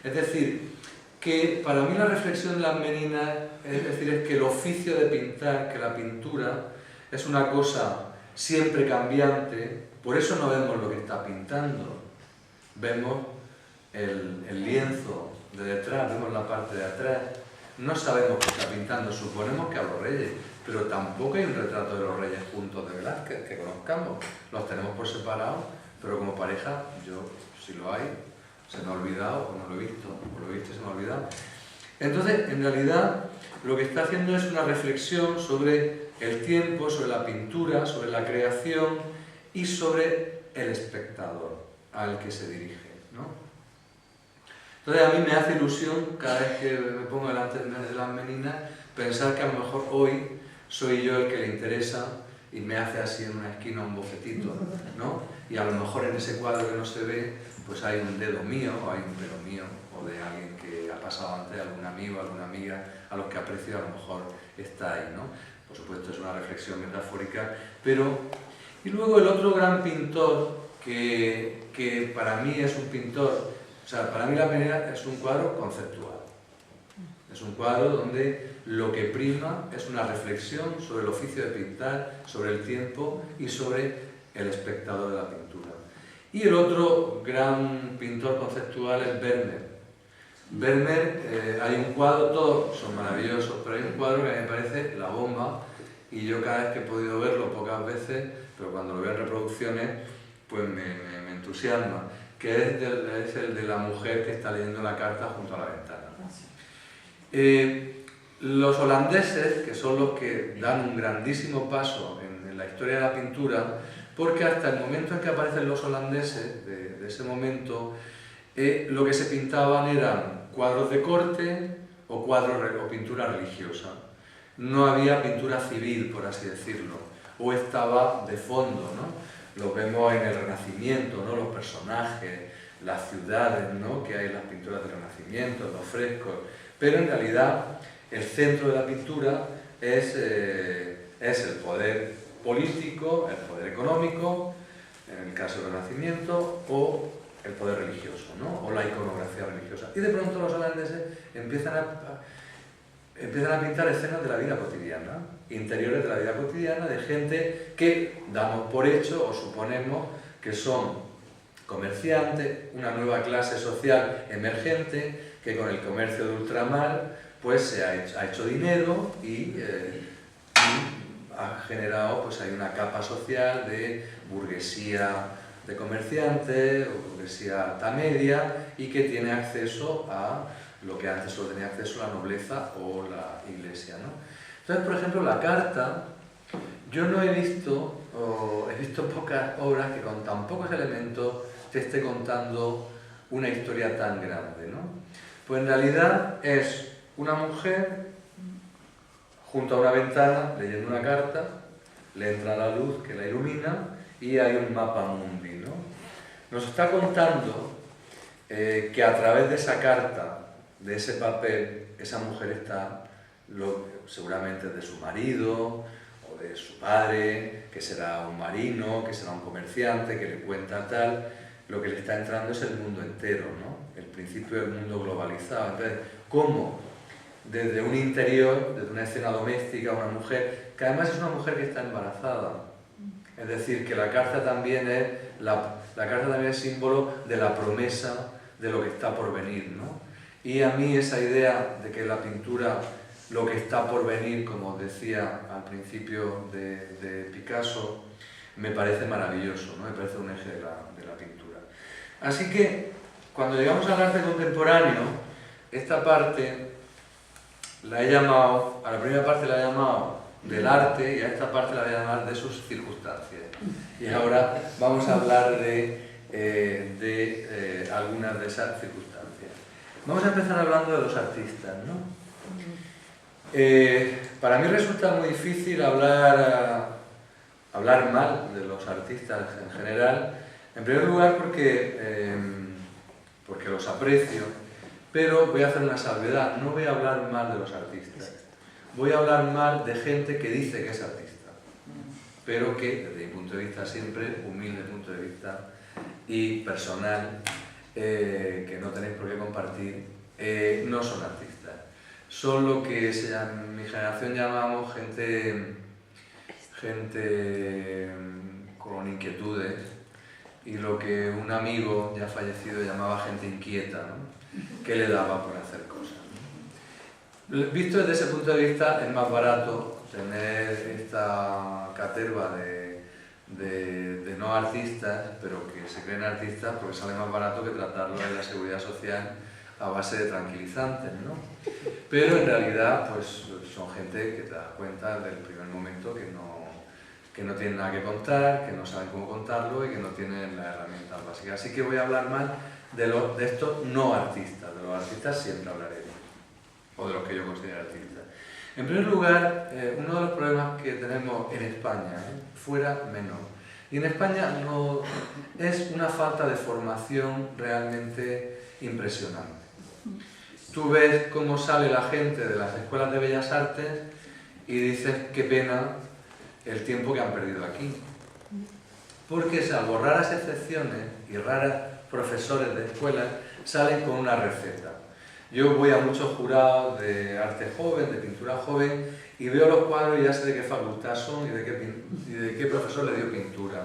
Es decir, que para mí la reflexión de Las Meninas es que el oficio de pintar, que la pintura, es una cosa siempre cambiante, por eso no vemos lo que está pintando. Vemos el lienzo de detrás, vemos la parte de atrás, no sabemos qué está pintando, suponemos que a los reyes, pero tampoco hay un retrato de los reyes juntos de Velázquez que conozcamos, los tenemos por separado, pero como pareja, yo, si lo hay, se me ha olvidado o no lo he visto, o lo he visto y se me ha olvidado. Entonces, en realidad, lo que está haciendo es una reflexión sobre el tiempo, sobre la pintura, sobre la creación y sobre el espectador al que se dirige, ¿no? Entonces a mí me hace ilusión cada vez que me pongo delante de Las Meninas pensar que a lo mejor hoy soy yo el que le interesa y me hace así en una esquina un bofetito, ¿no? Y a lo mejor en ese cuadro que no se ve, pues hay un dedo mío, o hay un pelo mío, o de alguien que ha pasado antes, algún amigo, alguna amiga, a los que aprecio, a lo mejor está ahí, ¿no? Por supuesto es una reflexión metafórica, pero... Y luego el otro gran pintor, que para mí es un pintor, o sea, para mí La Penera es un cuadro conceptual. Es un cuadro donde lo que prima es una reflexión sobre el oficio de pintar, sobre el tiempo y sobre el espectador de la pintura. Y el otro gran pintor conceptual es Vermeer. Vermeer, hay un cuadro, todos son maravillosos, pero hay un cuadro que me parece la bomba, y yo cada vez que he podido verlo, pocas veces, pero cuando lo veo en reproducciones, pues me entusiasma, que es el de la mujer que está leyendo la carta junto a la ventana. Los holandeses, que son los que dan un grandísimo paso en la historia de la pintura, porque hasta el momento en que aparecen los holandeses, de ese momento, lo que se pintaban eran cuadros de corte o pintura religiosa. No había pintura civil, por así decirlo, o estaba de fondo, ¿no? Lo vemos en el Renacimiento, ¿no? Los personajes, las ciudades, ¿no? Que hay en las pinturas del Renacimiento, los frescos, pero en realidad el centro de la pintura es el poder político, el poder económico, en el caso del Renacimiento, o el poder religioso, ¿no? O la iconografía religiosa. Y de pronto los holandeses empiezan a pintar escenas de la vida cotidiana, interiores de la vida cotidiana, de gente que damos por hecho o suponemos que son comerciantes, una nueva clase social emergente que con el comercio de ultramar pues se ha hecho dinero y ha generado, pues hay una capa social de burguesía de comerciantes o burguesía alta media y que tiene acceso a lo que antes solo tenía acceso la nobleza o la iglesia, ¿no? Entonces, por ejemplo, la carta, yo no he visto, o he visto pocas obras que con tan pocos elementos te esté contando una historia tan grande, ¿no? Pues en realidad es una mujer junto a una ventana leyendo una carta, le entra la luz que la ilumina y hay un mapa mundi, ¿no? Nos está contando que a través de esa carta, de ese papel, esa mujer está seguramente de su marido o de su padre, que será un marino, que será un comerciante, que le cuenta tal. Lo que le está entrando es el mundo entero, ¿no? El principio del mundo globalizado. Entonces, ¿cómo? Desde un interior, desde una escena doméstica, una mujer, que además es una mujer que está embarazada. Es decir, que la carta también es, la carta también es símbolo de la promesa de lo que está por venir, ¿no? Y a mí esa idea de que la pintura, lo que está por venir, como decía al principio de Picasso, me parece maravilloso, ¿no? Me parece un eje de la pintura. Así que, cuando llegamos al arte contemporáneo, esta parte la he llamado, a la primera parte la he llamado del arte y a esta parte la voy a llamar de sus circunstancias. Y ahora vamos a hablar de algunas de esas circunstancias. Vamos a empezar hablando de los artistas, ¿no? Para mí resulta muy difícil hablar mal de los artistas en general, en primer lugar porque los aprecio, pero voy a hacer una salvedad, no voy a hablar mal de los artistas, voy a hablar mal de gente que dice que es artista, pero que desde mi punto de vista siempre, humilde punto de vista y personal, que no tenéis por qué compartir, no son artistas. Son lo que en mi generación llamamos gente con inquietudes y lo que un amigo ya fallecido llamaba gente inquieta, ¿no? Que le daba por hacer cosas, ¿no? Visto desde ese punto de vista es más barato tener esta caterva de no artistas, pero que se creen artistas porque sale más barato que tratarlo en la seguridad social a base de tranquilizantes, ¿no? Pero en realidad pues son gente que te das cuenta desde el primer momento que no tienen nada que contar, que no saben cómo contarlo y que no tienen las herramientas básicas. Así que voy a hablar más de estos no artistas, de los artistas siempre hablaré, o de los que yo considero artistas. En primer lugar, uno de los problemas que tenemos en España, fuera menos, y en España no, es una falta de formación realmente impresionante. Tú ves cómo sale la gente de las escuelas de Bellas Artes y dices qué pena el tiempo que han perdido aquí. Porque salvo raras excepciones y raros profesores de escuelas, salen con una receta. Yo voy a muchos jurados de arte joven, de pintura joven, y veo los cuadros y ya sé de qué facultad son y de qué profesor le dio pintura.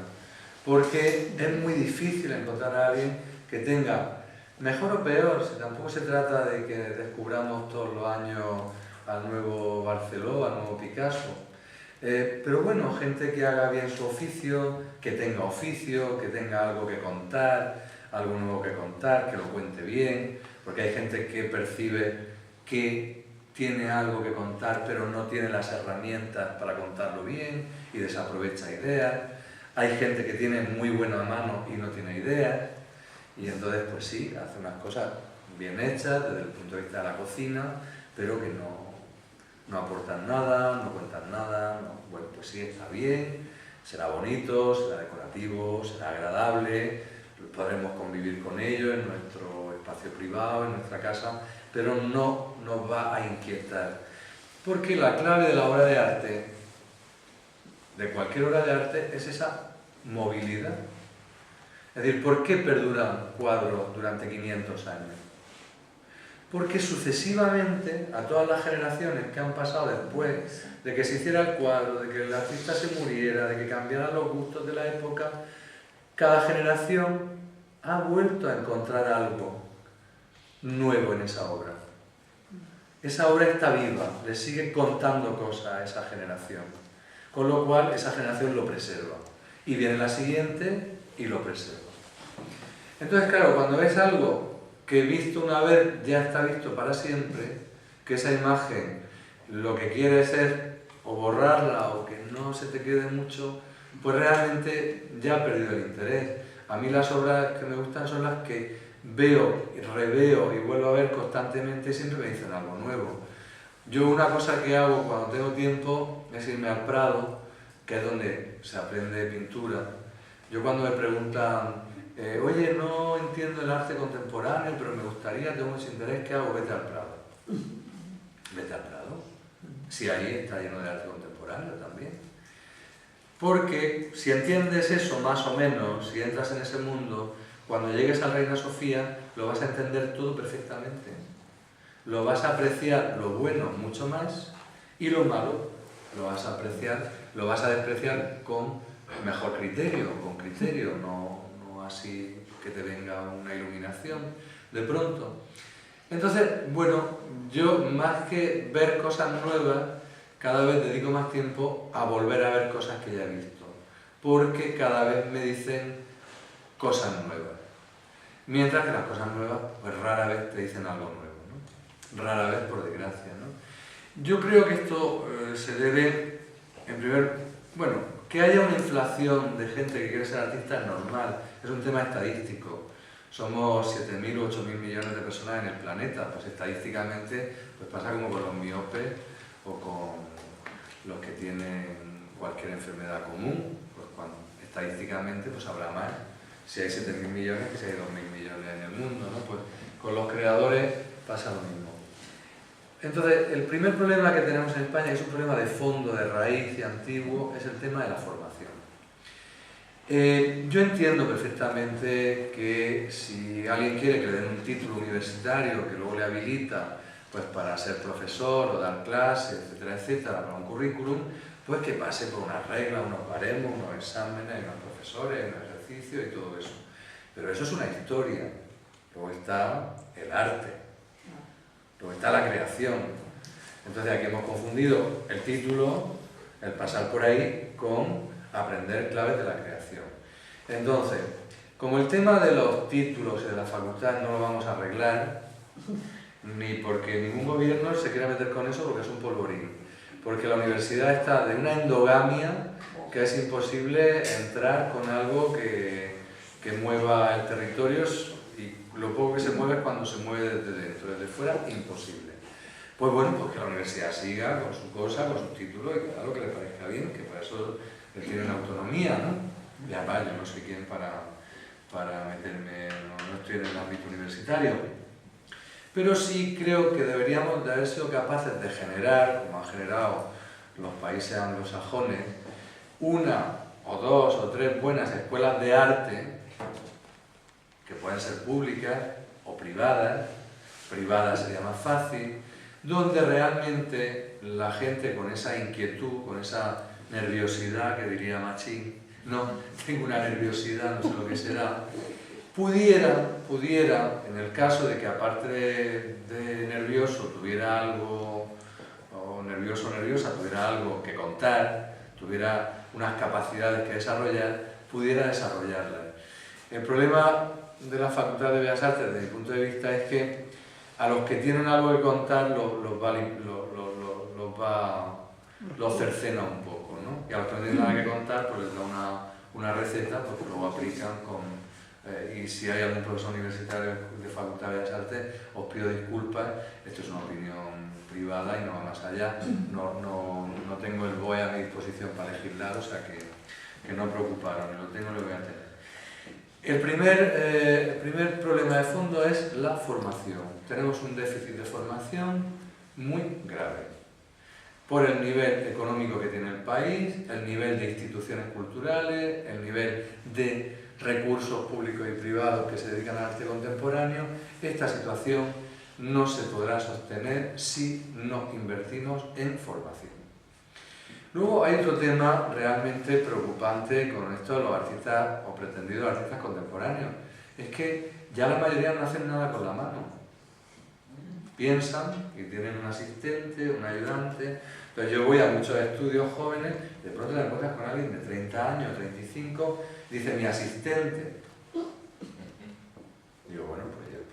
Porque es muy difícil encontrar a alguien que tenga, mejor o peor, si tampoco se trata de que descubramos todos los años al nuevo Barceló, al nuevo Picasso. Pero bueno, gente que haga bien su oficio, que tenga algo que contar, algo nuevo que contar, que lo cuente bien, porque hay gente que percibe que tiene algo que contar pero no tiene las herramientas para contarlo bien y desaprovecha ideas. Hay gente que tiene muy buena mano y no tiene ideas y entonces pues sí, hace unas cosas bien hechas desde el punto de vista de la cocina, pero que no aportan nada, no cuentan nada. Bueno, pues sí, está bien, será bonito, será decorativo, será agradable, podremos convivir con ello en nuestro espacio privado, en nuestra casa, pero no nos va a inquietar. Porque la clave de la obra de arte, de cualquier obra de arte, es esa movilidad. Es decir, ¿por qué perduran cuadros durante 500 años? Porque sucesivamente, a todas las generaciones que han pasado después de que se hiciera el cuadro, de que el artista se muriera, de que cambiaran los gustos de la época, cada generación ha vuelto a encontrar algo nuevo en esa obra. Esa obra está viva, le sigue contando cosas a esa generación, con lo cual esa generación lo preserva. Y viene la siguiente y lo preserva. Entonces, claro, cuando ves algo que visto una vez ya está visto para siempre, que esa imagen lo que quieres es o borrarla o que no se te quede mucho, pues realmente ya ha perdido el interés. A mí las obras que me gustan son las que veo, reveo y vuelvo a ver constantemente y siempre me dicen algo nuevo. Yo una cosa que hago cuando tengo tiempo es irme al Prado, que es donde se aprende pintura. Yo cuando me preguntan, oye, no entiendo el arte contemporáneo, pero me gustaría, tengo mucho interés, ¿qué hago? Vete al Prado. Vete al Prado. Si ahí está lleno de arte contemporáneo también. Porque si entiendes eso más o menos, si entras en ese mundo, cuando llegues a Reina Sofía lo vas a entender todo perfectamente. Lo vas a apreciar lo bueno mucho más y lo malo lo vas a apreciar, lo vas a despreciar con mejor criterio, no así que te venga una iluminación de pronto. Entonces, bueno, yo más que ver cosas nuevas, cada vez dedico más tiempo a volver a ver cosas que ya he visto, porque cada vez me dicen cosas nuevas. Mientras que las cosas nuevas, pues rara vez te dicen algo nuevo, ¿no? Rara vez, por desgracia, ¿no? Yo creo que esto se debe, bueno, que haya una inflación de gente que quiere ser artista es normal, es un tema estadístico. Somos 7.000 o 8.000 millones de personas en el planeta, pues estadísticamente pues pasa como con los miopes o con los que tienen cualquier enfermedad común, pues cuando estadísticamente pues habrá más si hay 7.000 millones que si hay 2.000 millones en el mundo, ¿no? Pues con los creadores pasa lo mismo. Entonces, el primer problema que tenemos en España, que es un problema de fondo, de raíz y antiguo, es el tema de la formación. Yo entiendo perfectamente que si alguien quiere que le den un título universitario que luego le habilita pues para ser profesor o dar clases, etcétera, etcétera, para un currículum, pues que pase por unas reglas, unos baremos, unos exámenes, unos profesores, un ejercicio y todo eso. Pero eso es una historia. Luego está el arte, luego está la creación. Entonces aquí hemos confundido el título, el pasar por ahí, con aprender claves de la creación. Entonces, como el tema de los títulos y de la facultad no lo vamos a arreglar, ni porque ningún gobierno se quiera meter con eso porque es un polvorín, porque la universidad está de una endogamia que es imposible entrar con algo que mueva el territorio y lo poco que se mueve es cuando se mueve desde dentro, desde fuera imposible. Pues bueno, pues que la universidad siga con su cosa, con sus títulos y que haga lo que le parezca bien, que para eso le tienen autonomía, ¿no? Ya va, yo no soy quien para meterme, no estoy en el ámbito universitario. Pero sí creo que deberíamos de haber sido capaces de generar, como han generado los países anglosajones, una o dos o tres buenas escuelas de arte, que pueden ser públicas o privadas sería más fácil, donde realmente la gente con esa inquietud, con esa nerviosidad que diría Machín, no, tengo una nerviosidad, no sé lo que será, pudiera, en el caso de que aparte de nervioso tuviera algo, o nervioso o nerviosa tuviera algo que contar, tuviera unas capacidades que desarrollar, pudiera desarrollarlas. El problema de la Facultad de Bellas Artes, desde mi punto de vista, es que a los que tienen algo que contar los cercena un poco, ¿no? Y a los que no tienen nada que contar, pues les da una receta, pues luego aplican con... y si hay algún profesor universitario de Facultad de Bellas Artes, os pido disculpas, esto es una opinión privada y no va más allá, no tengo el BOE a mi disposición para legislar, o sea que no preocuparos, ni lo tengo, lo voy a tener. El primer problema de fondo es la formación. Tenemos un déficit de formación muy grave. Por el nivel económico que tiene el país, el nivel de instituciones culturales, el nivel de recursos públicos y privados que se dedican al arte contemporáneo, esta situación no se podrá sostener si no invertimos en formación. Luego hay otro tema realmente preocupante con esto de los artistas o pretendidos artistas contemporáneos. Es que ya la mayoría no hacen nada con la mano. Piensan y tienen un asistente, un ayudante. Entonces yo voy a muchos estudios jóvenes, de pronto te encuentras con alguien de 30 años, 35, dice mi asistente. Digo, bueno,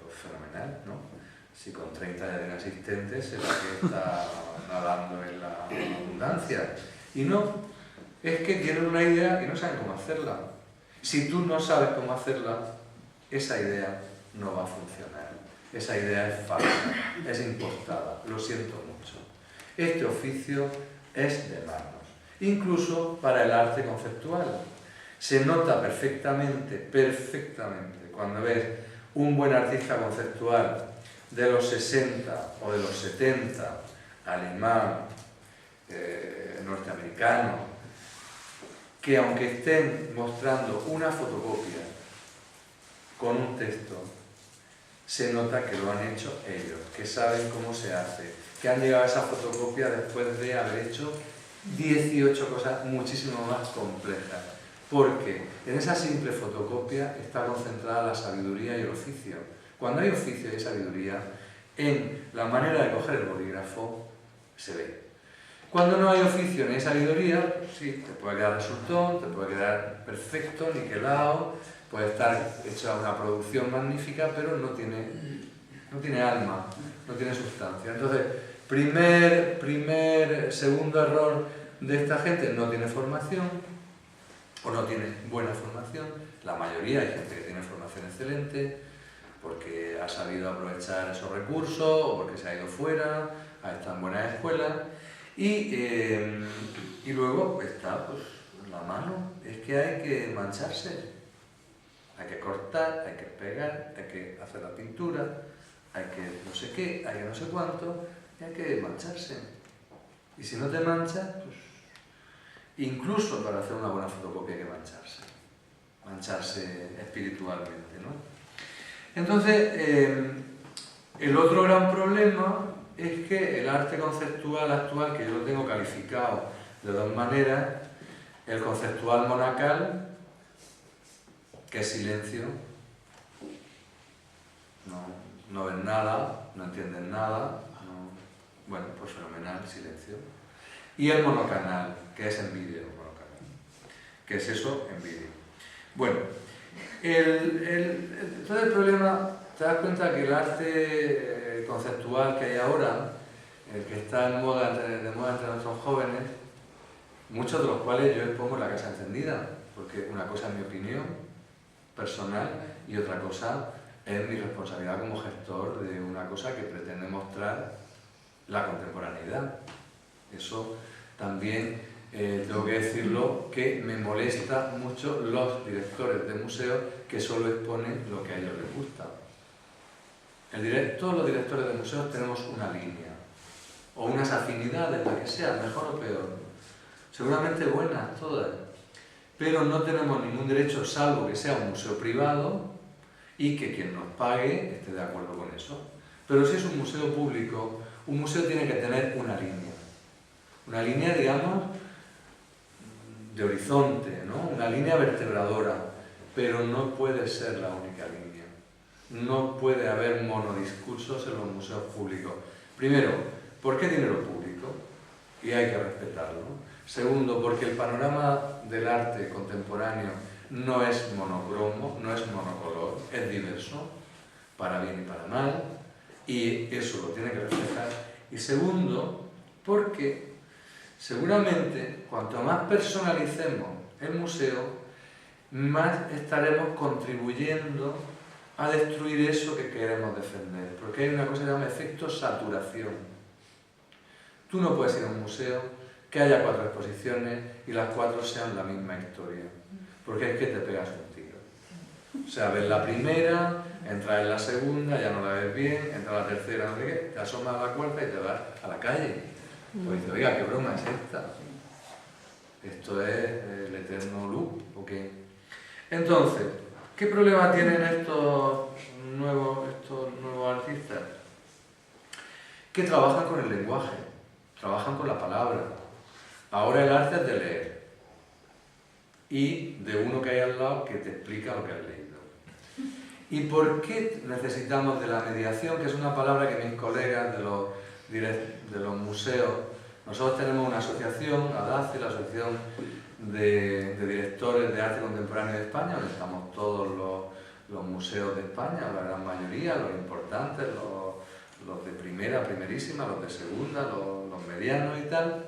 pues fenomenal, ¿no? Si con 30 ya tiene asistente, será que está nadando en la abundancia. Y no, es que tienen una idea y no saben cómo hacerla. Si tú no sabes cómo hacerla, esa idea no va a funcionar. Esa idea es falsa, es impostada, lo siento mucho. Este oficio es de manos, incluso para el arte conceptual. Se nota perfectamente, cuando ves un buen artista conceptual de los 60 o de los 70, alemán, norteamericano, que aunque estén mostrando una fotocopia con un texto, se nota que lo han hecho ellos, que saben cómo se hace, que han llegado a esa fotocopia después de haber hecho 18 cosas muchísimo más complejas, porque en esa simple fotocopia está concentrada la sabiduría y el oficio. Cuando hay oficio y sabiduría, en la manera de coger el bolígrafo se ve. Cuando no hay oficio ni hay sabiduría, sí, te puede quedar resultón, te puede quedar perfecto, niquelado, puede estar hecha una producción magnífica, pero no tiene alma, no tiene sustancia. Entonces, segundo error de esta gente, no tiene formación, o no tiene buena formación. La mayoría hay gente que tiene formación excelente, porque ha sabido aprovechar esos recursos, o porque se ha ido fuera, ha estado en buenas escuelas. Y luego está pues, la mano, es que hay que mancharse, hay que cortar, hay que pegar, hay que hacer la pintura, hay que no sé qué, hay que no sé cuánto, y hay que mancharse. Y si no te manchas, pues incluso para hacer una buena fotocopia hay que mancharse espiritualmente, ¿no? Entonces, el otro gran problema es que el arte conceptual actual, que yo lo tengo calificado de dos maneras, el conceptual monacal, que es silencio, no ven nada, no entienden nada, bueno, pues fenomenal, silencio. Y el monocanal, que es en vídeo, ¿qué es eso? En vídeo. Bueno, todo el problema, te das cuenta que el arte conceptual que hay ahora, el que está de moda entre nuestros jóvenes, muchos de los cuales yo expongo en la casa encendida, porque una cosa es mi opinión personal y otra cosa es mi responsabilidad como gestor de una cosa que pretende mostrar la contemporaneidad. Eso también tengo que decirlo, que me molesta mucho los directores de museos que solo exponen lo que a ellos les gusta. Todos los directores de museos tenemos una línea, o unas afinidades, la que sea, mejor o peor. Seguramente buenas todas, pero no tenemos ningún derecho, salvo que sea un museo privado y que quien nos pague esté de acuerdo con eso. Pero si es un museo público, un museo tiene que tener una línea. Una línea, digamos, de horizonte, ¿no? Una línea vertebradora, pero no puede ser la única línea. No puede haber monodiscursos en los museos públicos. Primero, ¿por qué dinero público? Y hay que respetarlo. Segundo, porque el panorama del arte contemporáneo no es monocromo, no es monocolor, es diverso, para bien y para mal, y eso lo tiene que reflejar. Y segundo, porque seguramente cuanto más personalicemos el museo, más estaremos contribuyendo a destruir eso que queremos defender, porque hay una cosa que se llama efecto saturación. Tú no puedes ir a un museo que haya 4 exposiciones y las 4 sean la misma historia, porque es que te pegas un tiro. O sea, ves la primera, entras en la segunda, ya no la ves bien, entras a la tercera, no sé qué, te asomas a la cuarta y te vas a la calle. Pues dices, oiga, ¿qué broma es esta? Esto es el eterno loop, ¿o qué? Entonces, ¿qué problema tienen estos nuevos artistas? Que trabajan con el lenguaje, trabajan con la palabra. Ahora el arte es de leer y de uno que hay al lado que te explica lo que has leído. ¿Y por qué necesitamos de la mediación? Que es una palabra que mis colegas de los museos, nosotros tenemos una asociación, ADACE, la Asociación de Directores de Arte Contemporáneo de España, donde estamos todos los museos de España, la gran mayoría, los importantes, los de primera, primerísima, los de segunda, los medianos y tal.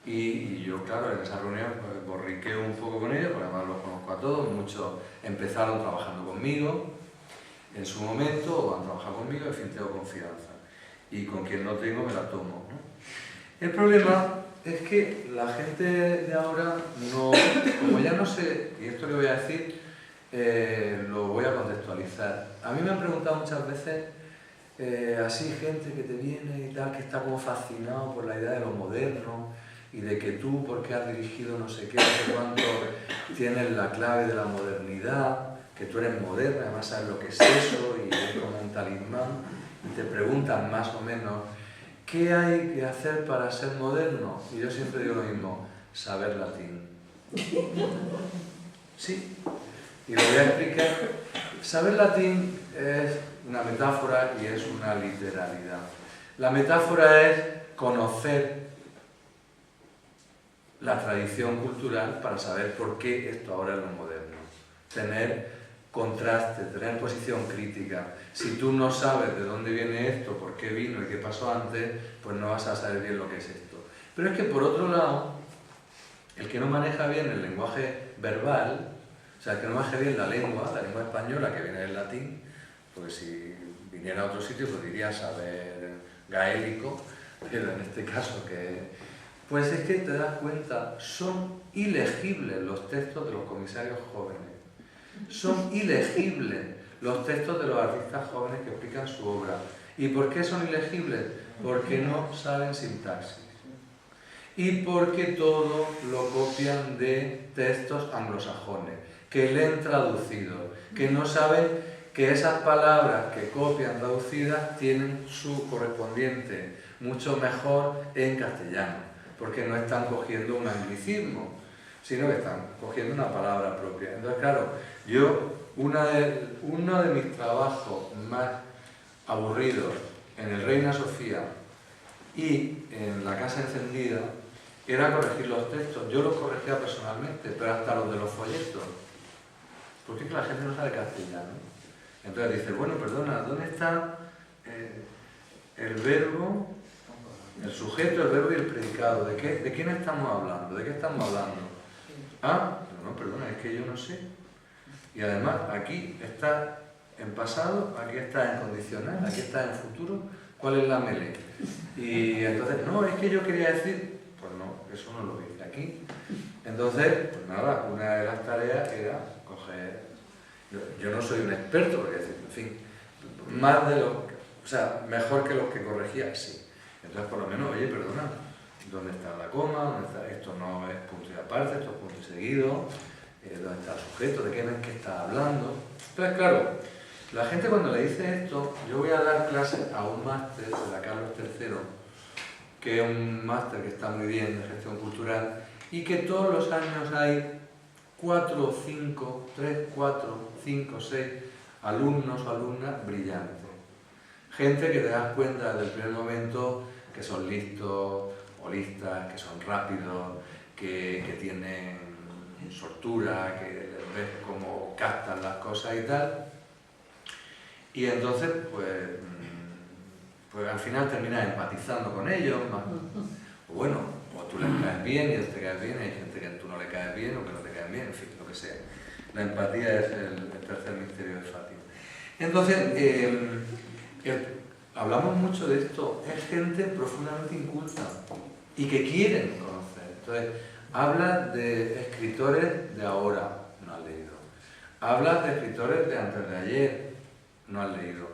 Y yo, claro, en esa reunión pues, borriqueo un poco con ellos, porque además los conozco a todos, muchos empezaron trabajando conmigo en su momento, o han trabajado conmigo, en fin, tengo confianza. Y con quien no tengo me la tomo, ¿no? El problema es que la gente de ahora no, como ya no sé, y esto que voy a decir, lo voy a contextualizar. A mí me han preguntado muchas veces, así gente que te viene y tal, que está como fascinado por la idea de lo moderno, y de que tú, porque has dirigido no sé qué, no sé cuánto, tienes la clave de la modernidad, que tú eres moderna, además sabes lo que es eso, y es como un talismán, y te preguntan más o menos, ¿qué hay que hacer para ser moderno? Y yo siempre digo lo mismo, saber latín. Sí, y lo voy a explicar. Saber latín es una metáfora y es una literalidad. La metáfora es conocer la tradición cultural para saber por qué esto ahora es lo moderno. Tener contraste, tener posición crítica. Si tú no sabes de dónde viene esto, por qué vino y qué pasó antes, pues no vas a saber bien lo que es esto. Pero es que por otro lado, el que no maneja bien el lenguaje verbal, o sea, el que no maneja bien la lengua española que viene del latín, pues si viniera a otro sitio pues diría saber gaélico, pero en este caso que... Pues es que te das cuenta, son ilegibles los textos de los comisarios jóvenes. Son ilegibles los textos de los artistas jóvenes que explican su obra. ¿Y por qué son ilegibles? Porque no saben sintaxis. Y porque todo lo copian de textos anglosajones, que leen traducidos, que no saben que esas palabras que copian traducidas tienen su correspondiente mucho mejor en castellano, porque no están cogiendo un anglicismo, sino que están cogiendo una palabra propia. Entonces, claro, uno de mis trabajos más aburridos en el Reina Sofía y en la Casa Encendida era corregir los textos. Yo los corregía personalmente, pero hasta los de los folletos, porque es que la gente no sabe castellano. Entonces dice, bueno, perdona, ¿dónde está el verbo, el sujeto, el verbo y el predicado? ¿De quién estamos hablando? ¿De qué estamos hablando? Ah, no, perdona, es que yo no sé. Y además, aquí está en pasado, aquí está en condicional, aquí está en futuro. ¿cuál es la mele? Y entonces, no, es que yo quería decir, pues no, eso no lo dice aquí. Entonces, pues nada, una de las tareas era coger, yo no soy un experto, porque decir, en fin, más de los, o sea, mejor que los que corregía, sí. Entonces, por lo menos, oye, perdona, ¿dónde está la coma? ¿Dónde está? Esto no es punto y aparte, esto es punto y seguido. ¿Dónde está el sujeto? ¿De qué ven que está hablando? Entonces, claro, la gente cuando le dice esto, yo voy a dar clases a un máster de la Carlos III, que es un máster que está muy bien de gestión cultural, y que todos los años hay 4 o 5, 3, 4, 5, 6 alumnos o alumnas brillantes. Gente que te das cuenta desde el primer momento que son listos o listas, que son rápidos, que tienen soltura, que ves cómo captan las cosas y tal. Y entonces, pues al final terminas empatizando con ellos. O bueno, o tú les caes bien y ellos te caes bien, hay gente que tú no le caes bien o que no te caes bien, en fin, lo que sea. La empatía es el tercer misterio de Fátima. Entonces, hablamos mucho de esto, es gente profundamente inculta y que quieren conocer. Entonces, habla de escritores de ahora, no has leído. Habla de escritores de antes de ayer, no has leído.